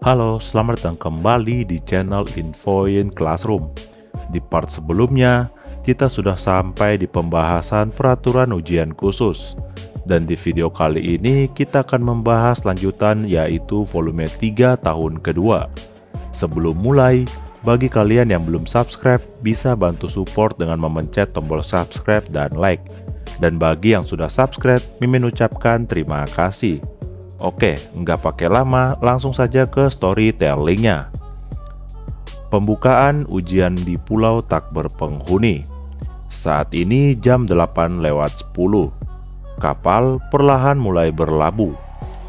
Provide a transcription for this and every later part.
Halo, selamat datang kembali di channel Infoin Classroom. Di part sebelumnya, kita sudah sampai di pembahasan peraturan ujian khusus. Dan di video kali ini, kita akan membahas lanjutan yaitu volume 3 tahun kedua. Sebelum mulai, bagi kalian yang belum subscribe, bisa bantu support dengan memencet tombol subscribe dan like. Dan bagi yang sudah subscribe, Mimin ucapkan terima kasih. Oke, nggak pakai lama, langsung saja ke storytellingnya. Pembukaan ujian di Pulau Tak Berpenghuni. Saat ini jam 8:10. Kapal perlahan mulai berlabuh.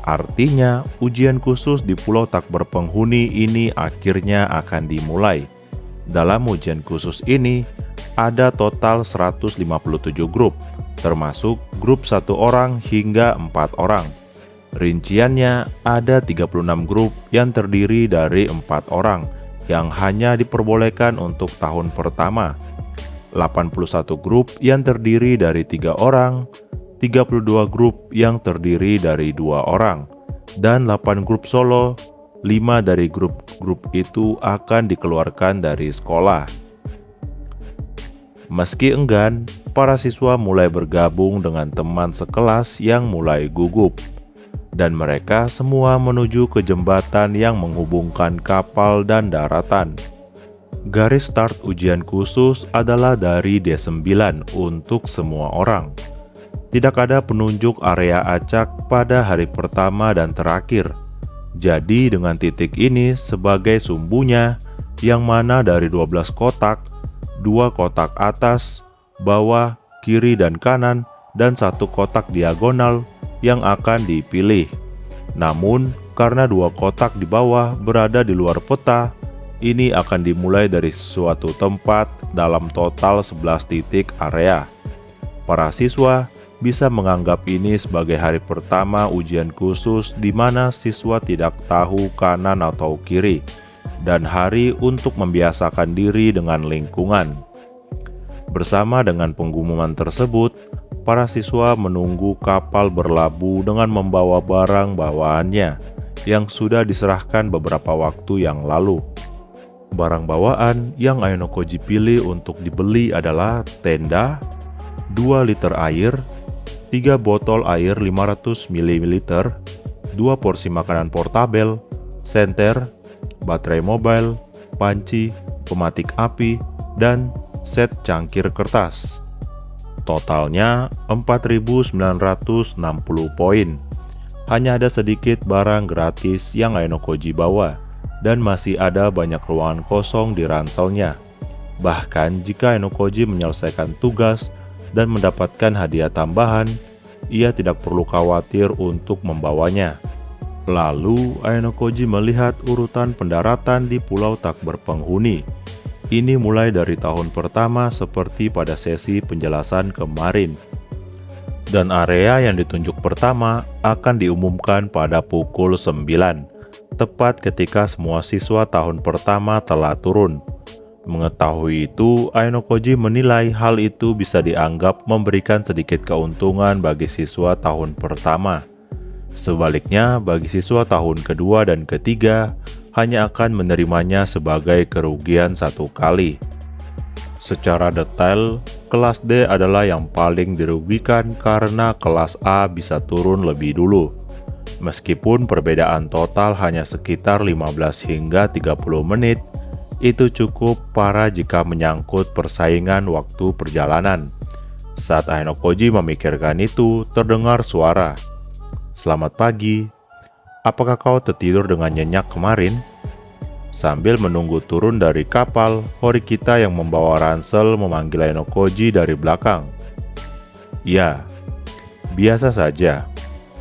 Artinya, ujian khusus di Pulau Tak Berpenghuni ini akhirnya akan dimulai. Dalam ujian khusus ini, ada total 157 grup, termasuk grup 1 orang hingga 4 orang. Rinciannya ada 36 grup yang terdiri dari 4 orang yang hanya diperbolehkan untuk tahun pertama, 81 grup yang terdiri dari 3 orang, 32 grup yang terdiri dari 2 orang, dan 8 grup solo. 5 dari grup-grup itu akan dikeluarkan dari sekolah. Meski enggan, para siswa mulai bergabung dengan teman sekelas yang mulai gugup. Dan mereka semua menuju ke jembatan yang menghubungkan kapal dan daratan. Garis start ujian khusus adalah dari D9 untuk semua orang. Tidak ada penunjuk area acak pada hari pertama dan terakhir. Jadi dengan titik ini sebagai sumbunya, yang mana dari 12 kotak, 2 kotak atas, bawah, kiri dan kanan, dan 1 kotak diagonal yang akan dipilih. Namun, karena 2 kotak di bawah berada di luar peta, ini akan dimulai dari suatu tempat dalam total 11 titik area. Para siswa bisa menganggap ini sebagai hari pertama ujian khusus di mana siswa tidak tahu kanan atau kiri, dan hari untuk membiasakan diri dengan lingkungan. Bersama dengan pengumuman tersebut, para siswa menunggu kapal berlabuh dengan membawa barang bawaannya yang sudah diserahkan beberapa waktu yang lalu. Barang bawaan yang Ainokoji pilih untuk dibeli adalah tenda, 2 liter air, 3 botol air 500 ml, 2 porsi makanan portabel, senter, baterai mobile, panci, pematik api, dan set cangkir kertas. Totalnya 4.960 poin. Hanya ada sedikit barang gratis yang Ainokoji bawa, dan masih ada banyak ruangan kosong di ranselnya. Bahkan jika Ainokoji menyelesaikan tugas dan mendapatkan hadiah tambahan, ia tidak perlu khawatir untuk membawanya. Lalu Ainokoji melihat urutan pendaratan di Pulau Tak Berpenghuni. Ini mulai dari tahun pertama seperti pada sesi penjelasan kemarin. Dan area yang ditunjuk pertama akan diumumkan pada pukul 9, tepat ketika semua siswa tahun pertama telah turun. Mengetahui itu, Ainokoji menilai hal itu bisa dianggap memberikan sedikit keuntungan bagi siswa tahun pertama. Sebaliknya, bagi siswa tahun kedua dan ketiga, hanya akan menerimanya sebagai kerugian 1 kali. Secara detail, kelas D adalah yang paling dirugikan karena kelas A bisa turun lebih dulu. Meskipun perbedaan total hanya sekitar 15 hingga 30 menit, itu cukup parah jika menyangkut persaingan waktu perjalanan. Saat Ainokoji memikirkan itu, terdengar suara, "Selamat pagi. Apakah kau tertidur dengan nyenyak kemarin?" Sambil menunggu turun dari kapal, Horikita yang membawa ransel memanggil Ainokoji dari belakang. "Ya, biasa saja.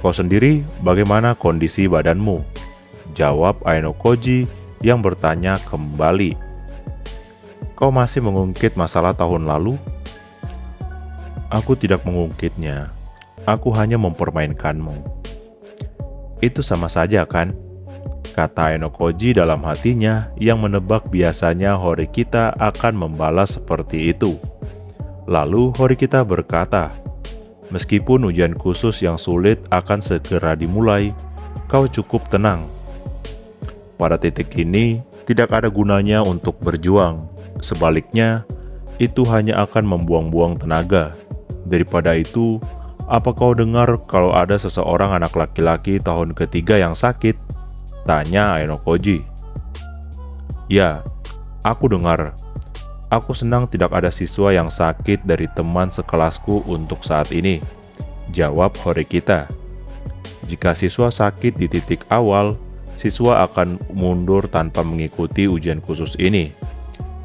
Kau sendiri bagaimana kondisi badanmu?" jawab Ainokoji yang bertanya kembali. "Kau masih mengungkit masalah tahun lalu?" "Aku tidak mengungkitnya. Aku hanya mempermainkanmu." "Itu sama saja kan?" kata Ainokoji dalam hatinya yang menebak biasanya Horikita akan membalas seperti itu. Lalu Horikita berkata, "Meskipun ujian khusus yang sulit akan segera dimulai, kau cukup tenang. pada titik ini tidak ada gunanya untuk berjuang. Sebaliknya, itu hanya akan membuang-buang tenaga. Daripada itu, apa kau dengar kalau ada seseorang anak laki-laki tahun ketiga yang sakit? Tanya Aenokoji. Ya, aku dengar. Aku senang tidak ada siswa yang sakit dari teman sekelasku untuk saat ini, jawab Horikita. Jika siswa sakit di titik awal, siswa akan mundur tanpa mengikuti ujian khusus ini.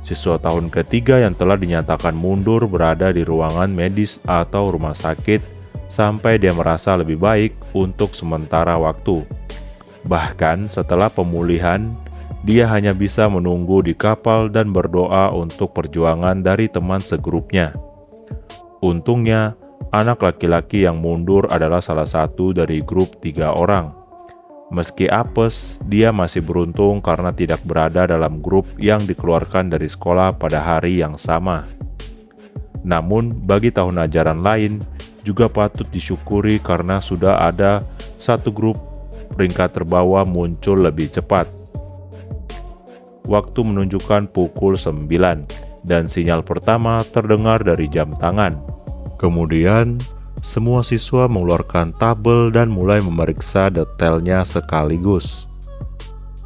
Siswa tahun ketiga yang telah dinyatakan mundur berada di ruangan medis atau rumah sakit sampai dia merasa lebih baik untuk sementara waktu. Bahkan setelah pemulihan, dia hanya bisa menunggu di kapal dan berdoa untuk perjuangan dari teman segrupnya. Untungnya, anak laki-laki yang mundur adalah salah satu dari grup 3 orang. Meski apes, dia masih beruntung karena tidak berada dalam grup yang dikeluarkan dari sekolah pada hari yang sama. Namun, bagi tahun ajaran lain, juga patut disyukuri karena sudah ada satu grup peringkat terbawah muncul lebih cepat. Waktu menunjukkan pukul 9 dan sinyal pertama terdengar dari jam tangan. Kemudian, semua siswa mengeluarkan tabel dan mulai memeriksa detailnya sekaligus.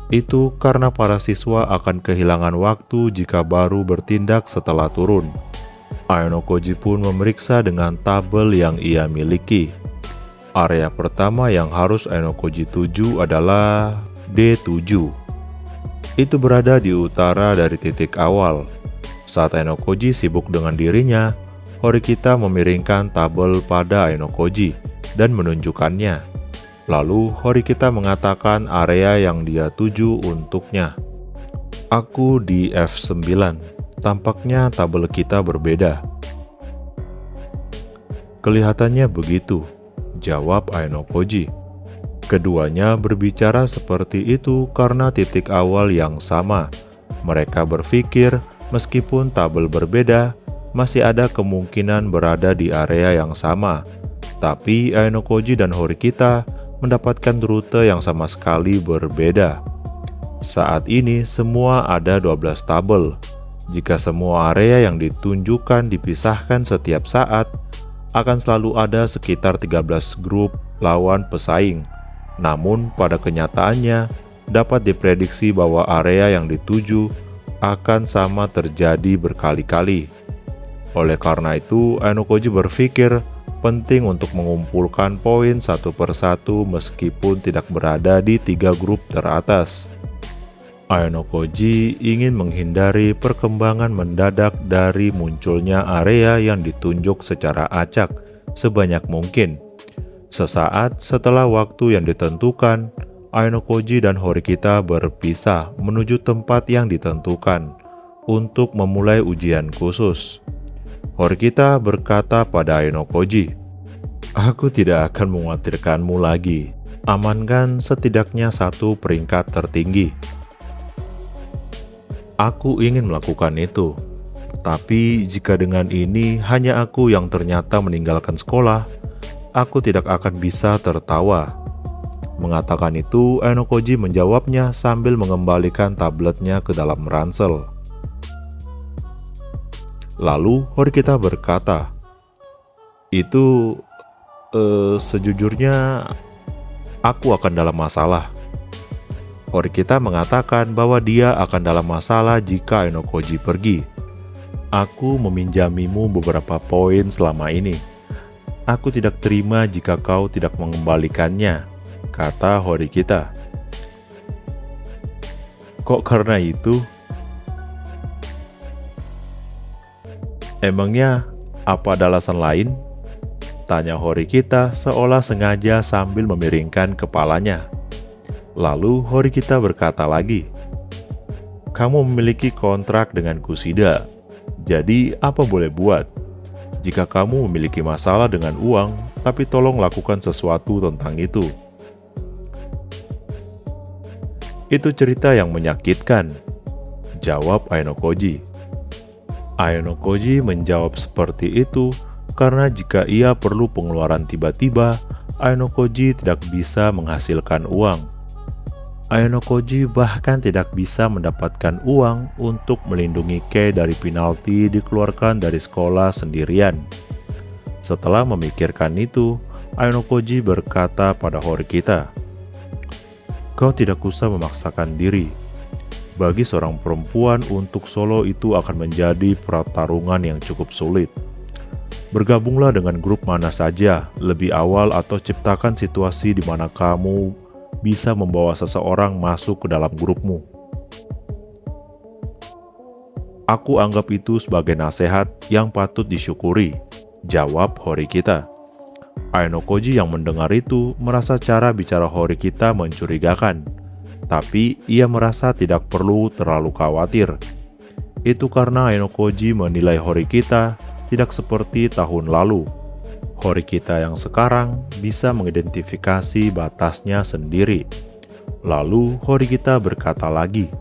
Itu karena para siswa akan kehilangan waktu jika baru bertindak setelah turun. Aenokoji pun memeriksa dengan tabel yang ia miliki. Area pertama yang harus Aenokoji tuju adalah D7. Itu berada di utara dari titik awal. Saat Aenokoji sibuk dengan dirinya, Horikita memiringkan tabel pada Aenokoji dan menunjukkannya. Lalu Horikita mengatakan area yang dia tuju untuknya. Aku di F9. Tampaknya tabel kita berbeda. Kelihatannya begitu, jawab Aenokoji. Keduanya berbicara seperti itu karena titik awal yang sama. Mereka berpikir meskipun tabel berbeda, masih ada kemungkinan berada di area yang sama. Tapi Aenokoji dan Horikita mendapatkan rute yang sama sekali berbeda. Saat ini semua ada 12 tabel. Jika semua area yang ditunjukkan dipisahkan setiap saat, akan selalu ada sekitar 13 grup lawan pesaing. Namun pada kenyataannya, dapat diprediksi bahwa area yang dituju akan sama terjadi berkali-kali. Oleh karena itu, Aenokoji berpikir penting untuk mengumpulkan poin satu persatu meskipun tidak berada di 3 grup teratas. Aenokoji ingin menghindari perkembangan mendadak dari munculnya area yang ditunjuk secara acak sebanyak mungkin. Sesaat setelah waktu yang ditentukan, Aenokoji dan Horikita berpisah menuju tempat yang ditentukan untuk memulai ujian khusus. Horikita berkata pada Aenokoji, "Aku tidak akan mengkhawatirkanmu lagi. Amankan setidaknya 1 peringkat tertinggi." Aku ingin melakukan itu. Tapi jika dengan ini hanya aku yang ternyata meninggalkan sekolah, aku tidak akan bisa tertawa. Mengatakan itu, Aenokoji menjawabnya sambil mengembalikan tabletnya ke dalam ransel. Lalu Horikita berkata, "Itu, sejujurnya aku akan dalam masalah." Horikita mengatakan bahwa dia akan dalam masalah jika Aenokoji pergi. "Aku meminjamimu beberapa poin selama ini. Aku tidak terima jika kau tidak mengembalikannya," kata Horikita. "Kok karena itu? Emangnya apa ada alasan lain?" tanya Horikita seolah sengaja sambil memiringkan kepalanya. Lalu Horikita berkata lagi, "Kamu memiliki kontrak dengan Kushida, jadi apa boleh buat? Jika kamu memiliki masalah dengan uang, tapi tolong lakukan sesuatu tentang itu." "Itu cerita yang menyakitkan," jawab Aenokoji. Aenokoji menjawab seperti itu karena jika ia perlu pengeluaran tiba-tiba, Aenokoji tidak bisa menghasilkan uang. Aonokoji bahkan tidak bisa mendapatkan uang untuk melindungi Kei dari penalti dikeluarkan dari sekolah sendirian. Setelah memikirkan itu, Aonokoji berkata pada Horikita, "Kau tidak usah memaksakan diri. Bagi seorang perempuan untuk solo itu akan menjadi pertarungan yang cukup sulit. Bergabunglah dengan grup mana saja lebih awal atau ciptakan situasi di mana kamu bisa membawa seseorang masuk ke dalam grupmu." "Aku anggap itu sebagai nasihat yang patut disyukuri," jawab Horikita. Aonokoji yang mendengar itu merasa cara bicara Horikita mencurigakan, tapi ia merasa tidak perlu terlalu khawatir. Itu karena Aonokoji menilai Horikita tidak seperti tahun lalu. Horikita yang sekarang bisa mengidentifikasi batasnya sendiri. Lalu Horikita berkata lagi,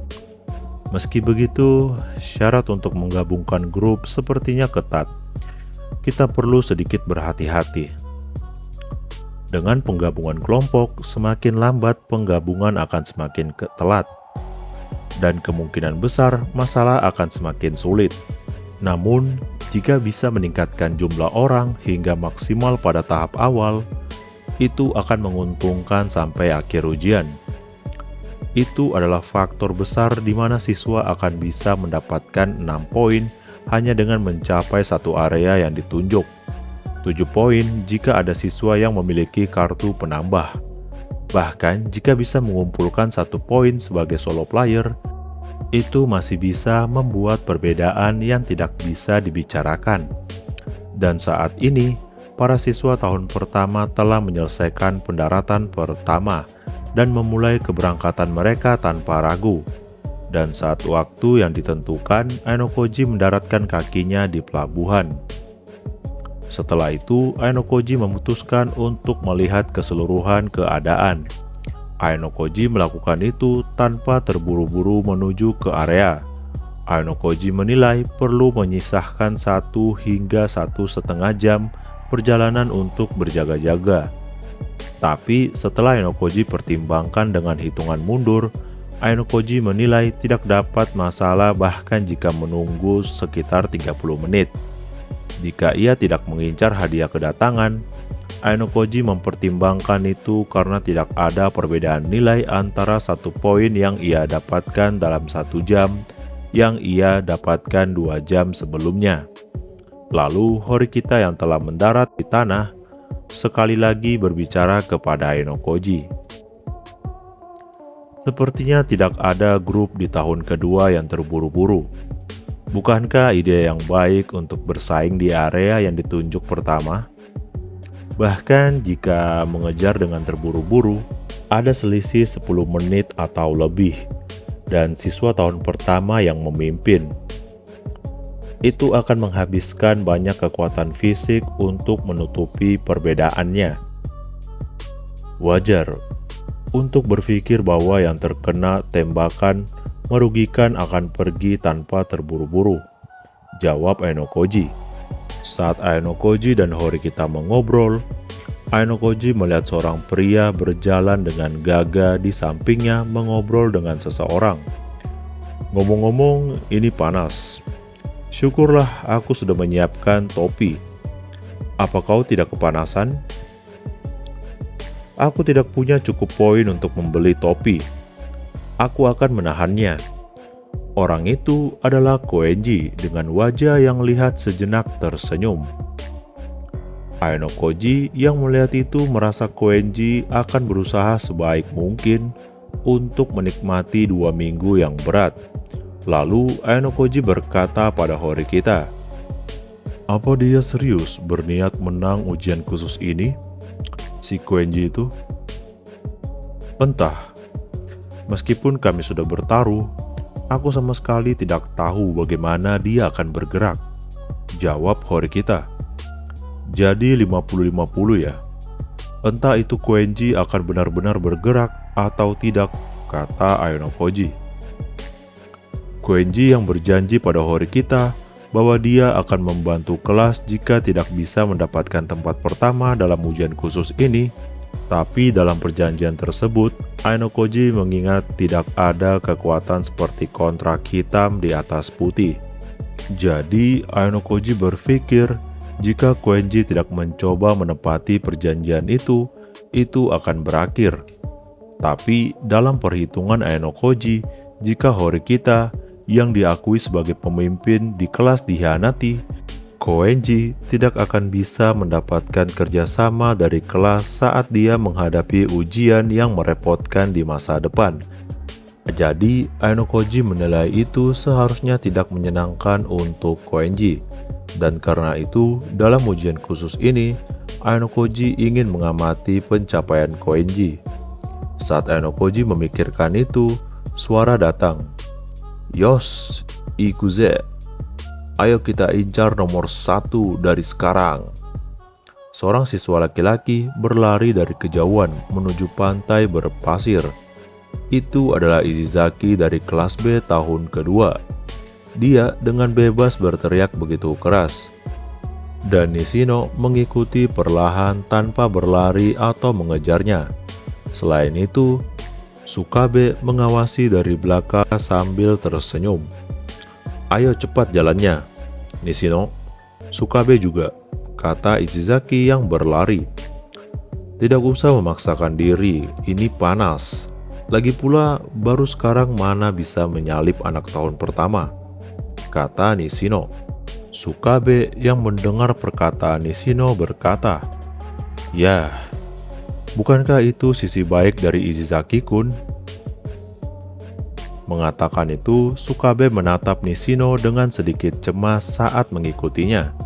"Meski begitu, syarat untuk menggabungkan grup sepertinya ketat. Kita perlu sedikit berhati-hati. Dengan penggabungan kelompok, semakin lambat penggabungan akan semakin telat. Dan kemungkinan besar masalah akan semakin sulit. Namun, jika bisa meningkatkan jumlah orang hingga maksimal pada tahap awal, itu akan menguntungkan sampai akhir ujian. Itu adalah faktor besar di mana siswa akan bisa mendapatkan 6 poin hanya dengan mencapai satu area yang ditunjuk. 7 poin jika ada siswa yang memiliki kartu penambah. Bahkan jika bisa mengumpulkan 1 poin sebagai solo player, itu masih bisa membuat perbedaan yang tidak bisa dibicarakan. Dan saat ini, para siswa tahun pertama telah menyelesaikan pendaratan pertama dan memulai keberangkatan mereka tanpa ragu. Dan saat waktu yang ditentukan, Aonokoji mendaratkan kakinya di pelabuhan. Setelah itu, Aonokoji memutuskan untuk melihat keseluruhan keadaan. Aonokoji melakukan itu tanpa terburu-buru menuju ke area. Aonokoji menilai perlu menyisahkan 1 hingga 1,5 jam perjalanan untuk berjaga-jaga. Tapi setelah Aonokoji pertimbangkan dengan hitungan mundur, Aonokoji menilai tidak dapat masalah bahkan jika menunggu sekitar 30 menit. Jika ia tidak mengincar hadiah kedatangan, Aonokoji mempertimbangkan itu karena tidak ada perbedaan nilai antara 1 poin yang ia dapatkan dalam 1 jam yang ia dapatkan 2 jam sebelumnya. Lalu Horikita yang telah mendarat di tanah sekali lagi berbicara kepada Aonokoji. "Sepertinya tidak ada grup di tahun kedua yang terburu-buru. Bukankah ide yang baik untuk bersaing di area yang ditunjuk pertama? Bahkan jika mengejar dengan terburu-buru, ada selisih 10 menit atau lebih, dan siswa tahun pertama yang memimpin. Itu akan menghabiskan banyak kekuatan fisik untuk menutupi perbedaannya. Wajar untuk berpikir bahwa yang terkena tembakan merugikan akan pergi tanpa terburu-buru," jawab Aonokoji. Saat Aonokoji dan Horikita mengobrol, Aonokoji melihat seorang pria berjalan dengan gagah di sampingnya mengobrol dengan seseorang. "Ngomong-ngomong, ini panas. Syukurlah aku sudah menyiapkan topi. Apa kau tidak kepanasan?" "Aku tidak punya cukup poin untuk membeli topi. Aku akan menahannya." Orang itu adalah Koenji dengan wajah yang lihat sejenak tersenyum. Aonokoji yang melihat itu merasa Koenji akan berusaha sebaik mungkin untuk menikmati 2 minggu yang berat. Lalu Aonokoji berkata pada Horikita, "Apa dia serius berniat menang ujian khusus ini? Si Koenji itu?" "Entah. Meskipun kami sudah bertaruh, aku sama sekali tidak tahu bagaimana dia akan bergerak," jawab Horikita. "Jadi 50-50 ya? Entah itu Koenji akan benar-benar bergerak atau tidak," kata Aonokoji. Koenji yang berjanji pada Horikita bahwa dia akan membantu kelas jika tidak bisa mendapatkan tempat pertama dalam ujian khusus ini, tapi dalam perjanjian tersebut, Ainokoji mengingat tidak ada kekuatan seperti kontrak hitam di atas putih. Jadi, Ainokoji berpikir jika Koenji tidak mencoba menepati perjanjian itu akan berakhir. Tapi dalam perhitungan Ainokoji, jika Horikita yang diakui sebagai pemimpin di kelas dikhianati, Koenji tidak akan bisa mendapatkan kerjasama dari kelas saat dia menghadapi ujian yang merepotkan di masa depan. Jadi, Ainokoji menilai itu seharusnya tidak menyenangkan untuk Koenji. Dan karena itu, dalam ujian khusus ini, Ainokoji ingin mengamati pencapaian Koenji. Saat Ainokoji memikirkan itu, suara datang. "Yos, ikuze. Ayo kita incar nomor 1 dari sekarang." Seorang siswa laki-laki berlari dari kejauhan menuju pantai berpasir. Itu adalah Izizaki dari kelas B tahun kedua. Dia dengan bebas berteriak begitu keras. Dan Nishino mengikuti perlahan tanpa berlari atau mengejarnya. Selain itu, Sukabe mengawasi dari belakang sambil tersenyum. "Ayo cepat jalannya, Nishino." "Sukabe juga," kata Izizaki yang berlari. "Tidak usah memaksakan diri, ini panas. Lagi pula baru sekarang mana bisa menyalip anak tahun pertama," kata Nishino. Sukabe yang mendengar perkataan Nishino berkata, "Ya, bukankah itu sisi baik dari Izizaki-kun?" Mengatakan itu, Sukabe menatap Nishino dengan sedikit cemas saat mengikutinya.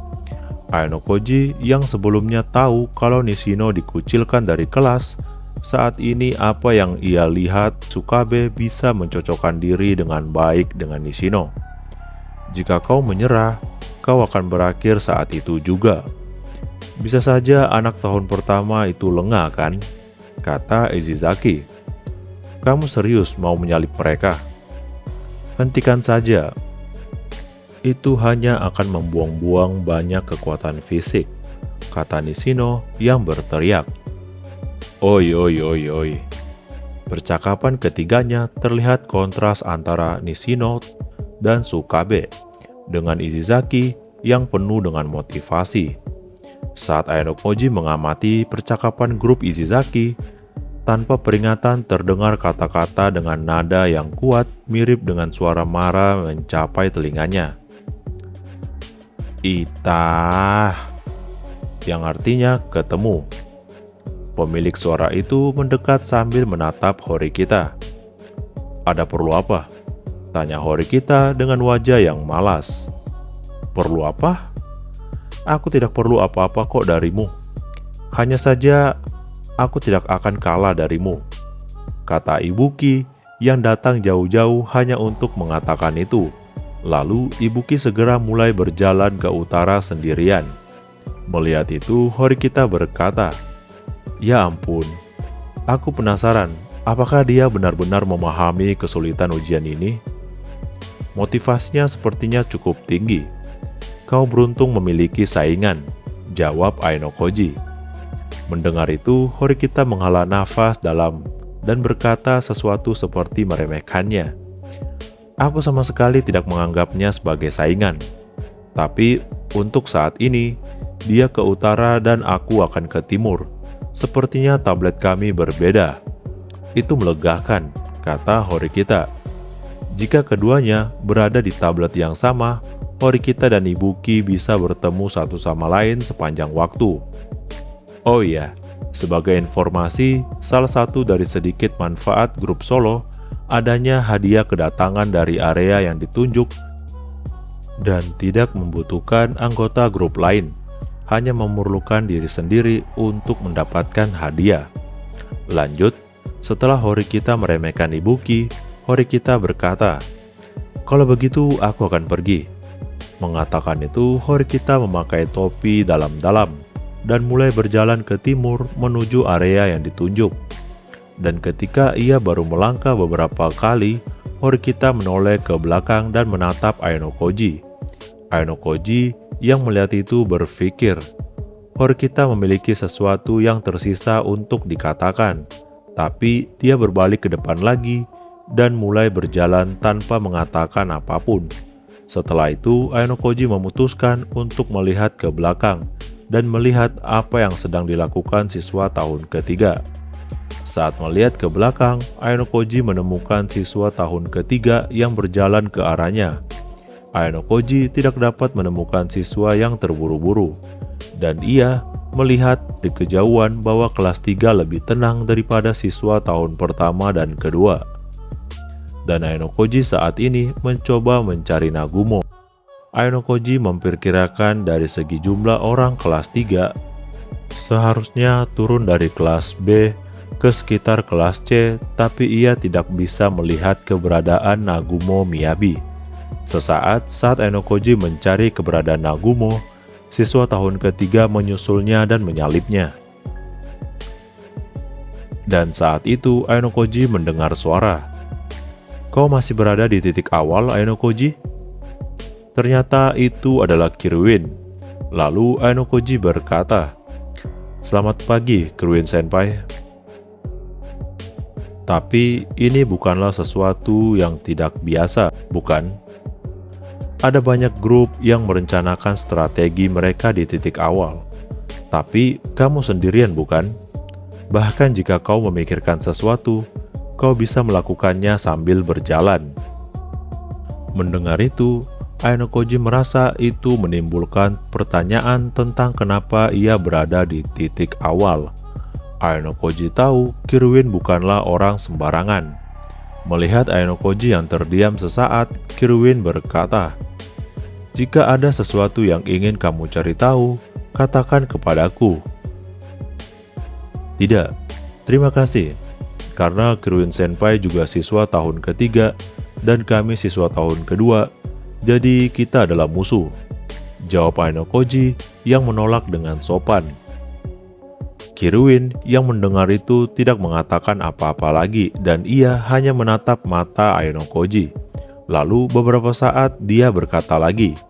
Ainokoji yang sebelumnya tahu kalau Nishino dikucilkan dari kelas, saat ini apa yang ia lihat Sukabe bisa mencocokkan diri dengan baik dengan Nishino. "Jika kau menyerah, kau akan berakhir saat itu juga. Bisa saja anak tahun pertama itu lengah kan?" kata Izizaki. "Kamu serius mau menyalip mereka? Hentikan saja. Itu hanya akan membuang-buang banyak kekuatan fisik," kata Nishino yang berteriak. "Oi, oi, oi, oi." Percakapan ketiganya terlihat kontras antara Nishino dan Sukabe dengan Izizaki yang penuh dengan motivasi. Saat Ainokoji mengamati percakapan grup Izizaki, tanpa peringatan terdengar kata-kata dengan nada yang kuat mirip dengan suara marah mencapai telinganya. "Itah," yang artinya ketemu. Pemilik suara itu mendekat sambil menatap Horikita. "Ada perlu apa?" tanya Horikita dengan wajah yang malas. "Perlu apa? Aku tidak perlu apa-apa kok darimu. Hanya saja aku tidak akan kalah darimu," kata Ibuki yang datang jauh-jauh hanya untuk mengatakan itu. Lalu Ibuki segera mulai berjalan ke utara sendirian. Melihat itu, Horikita berkata, "Ya ampun, aku penasaran apakah dia benar-benar memahami kesulitan ujian ini?" "Motivasinya sepertinya cukup tinggi. Kau beruntung memiliki saingan," jawab Ainokoji. Mendengar itu, Horikita menghela nafas dalam dan berkata sesuatu seperti meremehkannya. "Aku sama sekali tidak menganggapnya sebagai saingan. Tapi untuk saat ini, dia ke utara dan aku akan ke timur. Sepertinya tablet kami berbeda." "Itu melegakan," kata Horikita. Jika keduanya berada di tablet yang sama, Horikita dan Ibuki bisa bertemu satu sama lain sepanjang waktu. Oh iya, sebagai informasi, salah satu dari sedikit manfaat grup solo adanya hadiah kedatangan dari area yang ditunjuk dan tidak membutuhkan anggota grup lain, hanya memerlukan diri sendiri untuk mendapatkan hadiah. Lanjut, setelah Horikita meremehkan Ibuki, Horikita berkata, "Kalau begitu aku akan pergi." Mengatakan itu, Horikita memakai topi dalam-dalam dan mulai berjalan ke timur menuju area yang ditunjuk. Dan ketika ia baru melangkah beberapa kali, Horikita menoleh ke belakang dan menatap Ainokoji. Ainokoji yang melihat itu berpikir, Horikita memiliki sesuatu yang tersisa untuk dikatakan, Tapi dia berbalik ke depan lagi dan mulai berjalan tanpa mengatakan apapun. Setelah itu, Ainokoji memutuskan untuk melihat ke belakang dan melihat apa yang sedang dilakukan siswa tahun ketiga. Saat melihat ke belakang, Ainokoji menemukan siswa tahun ketiga yang berjalan ke arahnya. Ainokoji tidak dapat menemukan siswa yang terburu-buru, dan ia melihat di kejauhan bahwa kelas 3 lebih tenang daripada siswa tahun pertama dan kedua. Dan Ainokoji saat ini mencoba mencari Nagumo. Ainokoji memperkirakan dari segi jumlah orang kelas 3, seharusnya turun dari kelas B ke sekitar kelas C, tapi ia tidak bisa melihat keberadaan Nagumo Miyabi. Sesaat saat Ainokoji mencari keberadaan Nagumo, siswa tahun ketiga menyusulnya dan menyalipnya. Dan saat itu Ainokoji mendengar suara. "Kau masih berada di titik awal, Ainokoji?" Ternyata itu adalah Kiruin. Lalu Ainokoji berkata, "Selamat pagi, Kiruin Senpai." Tapi ini bukanlah sesuatu yang tidak biasa, bukan? Ada banyak grup yang merencanakan strategi mereka di titik awal. Tapi kamu sendirian, bukan? Bahkan jika kau memikirkan sesuatu, kau bisa melakukannya sambil berjalan. Mendengar itu, Ainokoji merasa itu menimbulkan pertanyaan tentang kenapa ia berada di titik awal. Ainokoji tahu Kiruin bukanlah orang sembarangan. Melihat Ainokoji yang terdiam sesaat, Kiruin berkata, "Jika ada sesuatu yang ingin kamu cari tahu, katakan kepadaku." "Tidak, terima kasih. Karena Kiruin Senpai juga siswa tahun ketiga dan kami siswa tahun kedua, jadi kita adalah musuh," jawab Ainokoji yang menolak dengan sopan. Kiruin yang mendengar itu tidak mengatakan apa-apa lagi dan ia hanya menatap mata Ainokoji. Lalu beberapa saat dia berkata lagi,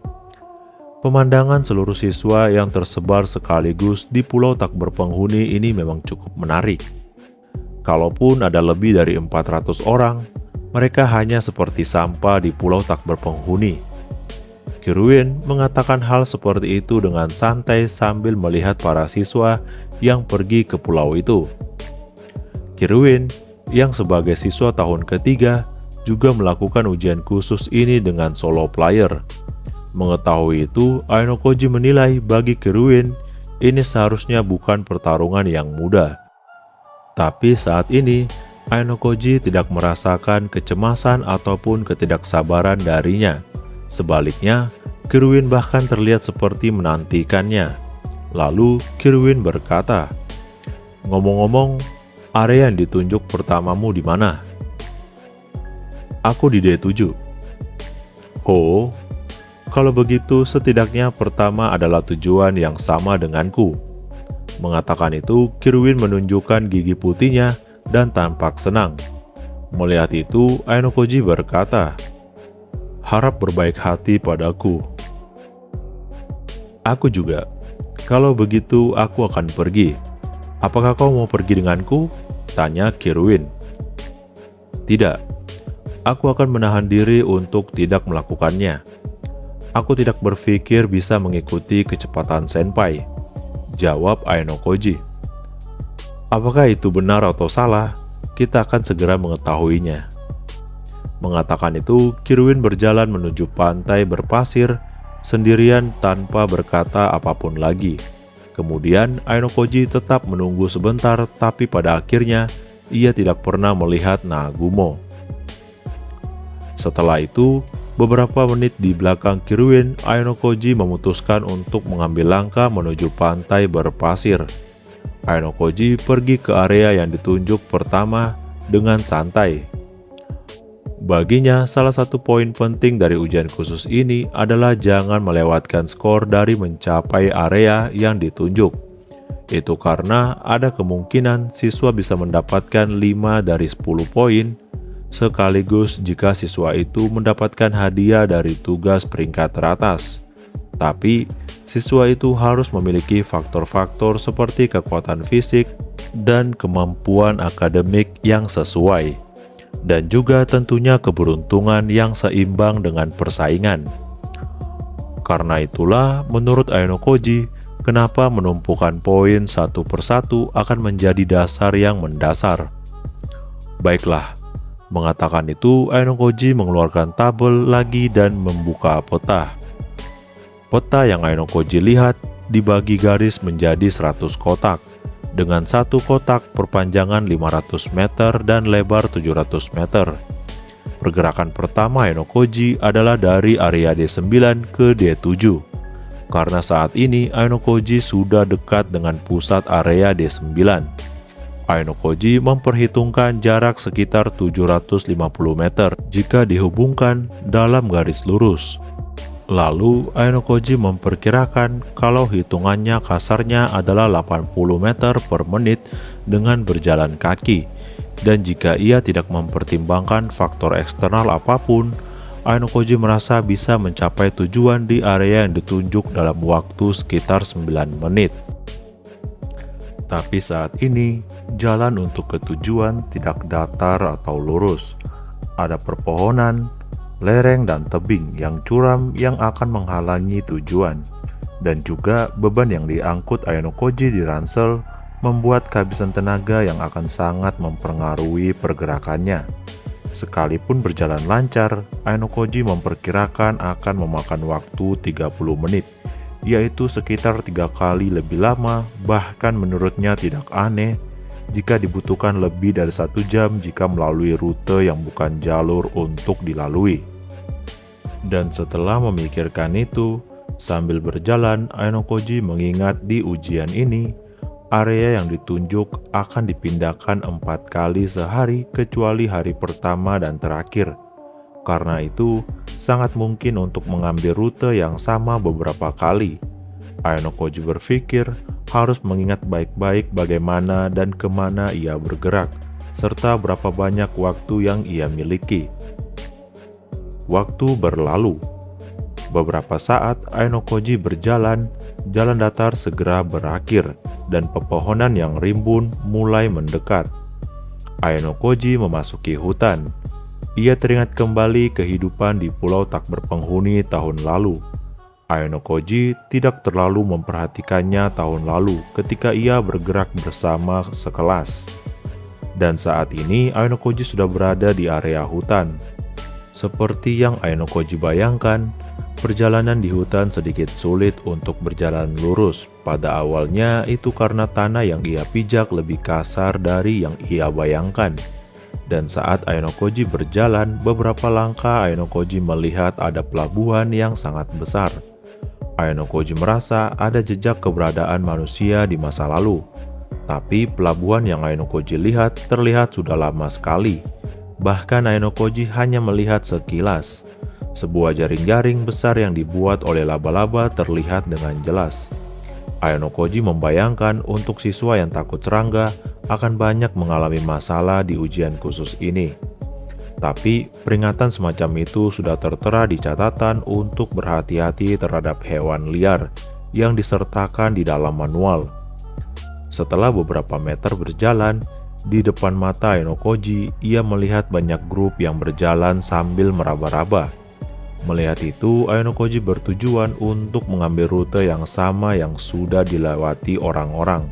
"Pemandangan seluruh siswa yang tersebar sekaligus di pulau tak berpenghuni ini memang cukup menarik. Kalaupun ada lebih dari 400 orang, mereka hanya seperti sampah di pulau tak berpenghuni." Kiruin mengatakan hal seperti itu dengan santai sambil melihat para siswa yang pergi ke pulau itu. Kiruin yang sebagai siswa tahun ketiga juga melakukan ujian khusus ini dengan solo player. Mengetahui itu, Ainokoji menilai bagi Kiruin ini seharusnya bukan pertarungan yang mudah. Tapi saat ini, Ainokoji tidak merasakan kecemasan ataupun ketidaksabaran darinya. Sebaliknya, Kiruin bahkan terlihat seperti menantikannya. Lalu Kiruin berkata, "Ngomong-ngomong, area yang ditunjuk pertamamu di mana?" "Aku di D7. "Oh, kalau begitu setidaknya pertama adalah tujuan yang sama denganku." Mengatakan itu, Kiruin menunjukkan gigi putihnya dan tampak senang. Melihat itu, Ainokoji berkata, "Harap berbaik hati padaku." "Aku juga. Kalau begitu aku akan pergi. Apakah kau mau pergi denganku?" tanya Kiruin. "Tidak. Aku akan menahan diri untuk tidak melakukannya. Aku tidak berpikir bisa mengikuti kecepatan senpai," jawab Ainokoji. "Apakah itu benar atau salah? Kita akan segera mengetahuinya." Mengatakan itu, Kiruin berjalan menuju pantai berpasir sendirian tanpa berkata apapun lagi. Kemudian Ainokoji tetap menunggu sebentar, tapi pada akhirnya ia tidak pernah melihat Nagumo. Setelah itu, beberapa menit di belakang Kiruin, Ainokoji memutuskan untuk mengambil langkah menuju pantai berpasir. Ainokoji pergi ke area yang ditunjuk pertama dengan santai. Baginya, salah satu poin penting dari ujian khusus ini adalah jangan melewatkan skor dari mencapai area yang ditunjuk. Itu karena ada kemungkinan siswa bisa mendapatkan 5 dari 10 poin, sekaligus jika siswa itu mendapatkan hadiah dari tugas peringkat teratas. Tapi, siswa itu harus memiliki faktor-faktor seperti kekuatan fisik dan kemampuan akademik yang sesuai, dan juga tentunya keberuntungan yang seimbang dengan persaingan. Karena itulah, menurut Aino Koji, kenapa menumpukan poin satu persatu akan menjadi dasar yang mendasar. Baiklah, mengatakan itu, Aino Koji mengeluarkan tabel lagi dan membuka peta. Peta yang Aino Koji lihat dibagi garis menjadi 100 kotak, dengan satu kotak perpanjangan 500 meter dan lebar 700 meter. Pergerakan pertama Aino Koji adalah dari area D9 ke D7. Karena saat ini Aino Koji sudah dekat dengan pusat area D9. Aino Koji memperhitungkan jarak sekitar 750 meter jika dihubungkan dalam garis lurus. Lalu, Aino Koji memperkirakan kalau hitungannya kasarnya adalah 80 meter per menit dengan berjalan kaki. Dan jika ia tidak mempertimbangkan faktor eksternal apapun, Aino Koji merasa bisa mencapai tujuan di area yang ditunjuk dalam waktu sekitar 9 menit. Tapi saat ini, jalan untuk ke tujuan tidak datar atau lurus. Ada perpohonan, lereng dan tebing yang curam yang akan menghalangi tujuan, dan juga beban yang diangkut Aino Koji di ransel membuat kehabisan tenaga yang akan sangat mempengaruhi pergerakannya. Sekalipun berjalan lancar, Aino Koji memperkirakan akan memakan waktu 30 menit, yaitu sekitar 3 kali lebih lama, bahkan menurutnya tidak aneh jika dibutuhkan lebih dari 1 jam jika melalui rute yang bukan jalur untuk dilalui. Dan setelah memikirkan itu, sambil berjalan, Aino Koji mengingat di ujian ini, area yang ditunjuk akan dipindahkan 4 kali sehari kecuali hari pertama dan terakhir. Karena itu, sangat mungkin untuk mengambil rute yang sama beberapa kali. Aino Koji berpikir harus mengingat baik-baik bagaimana dan kemana ia bergerak, serta berapa banyak waktu yang ia miliki. Waktu berlalu. Beberapa saat Aino Koji berjalan, jalan datar segera berakhir, dan pepohonan yang rimbun mulai mendekat. Aino Koji memasuki hutan. Ia teringat kembali kehidupan di pulau tak berpenghuni tahun lalu. Aino Koji tidak terlalu memperhatikannya tahun lalu ketika ia bergerak bersama sekelas. Dan saat ini Aino Koji sudah berada di area hutan. Seperti yang Aino Koji bayangkan, perjalanan di hutan sedikit sulit untuk berjalan lurus. Pada awalnya itu karena tanah yang ia pijak lebih kasar dari yang ia bayangkan. Dan saat Aino Koji berjalan, beberapa langkah Aino Koji melihat ada pelabuhan yang sangat besar. Aino Koji merasa ada jejak keberadaan manusia di masa lalu. Tapi pelabuhan yang Aino Koji lihat terlihat sudah lama sekali. Bahkan Aino Koji hanya melihat sekilas. Sebuah jaring-jaring besar yang dibuat oleh laba-laba terlihat dengan jelas. Aino Koji membayangkan untuk siswa yang takut serangga akan banyak mengalami masalah di ujian khusus ini. Tapi peringatan semacam itu sudah tertera di catatan untuk berhati-hati terhadap hewan liar yang disertakan di dalam manual. Setelah beberapa meter berjalan, di depan mata Aino Koji, ia melihat banyak grup yang berjalan sambil meraba-raba. Melihat itu, Aino Koji bertujuan untuk mengambil rute yang sama yang sudah dilewati orang-orang.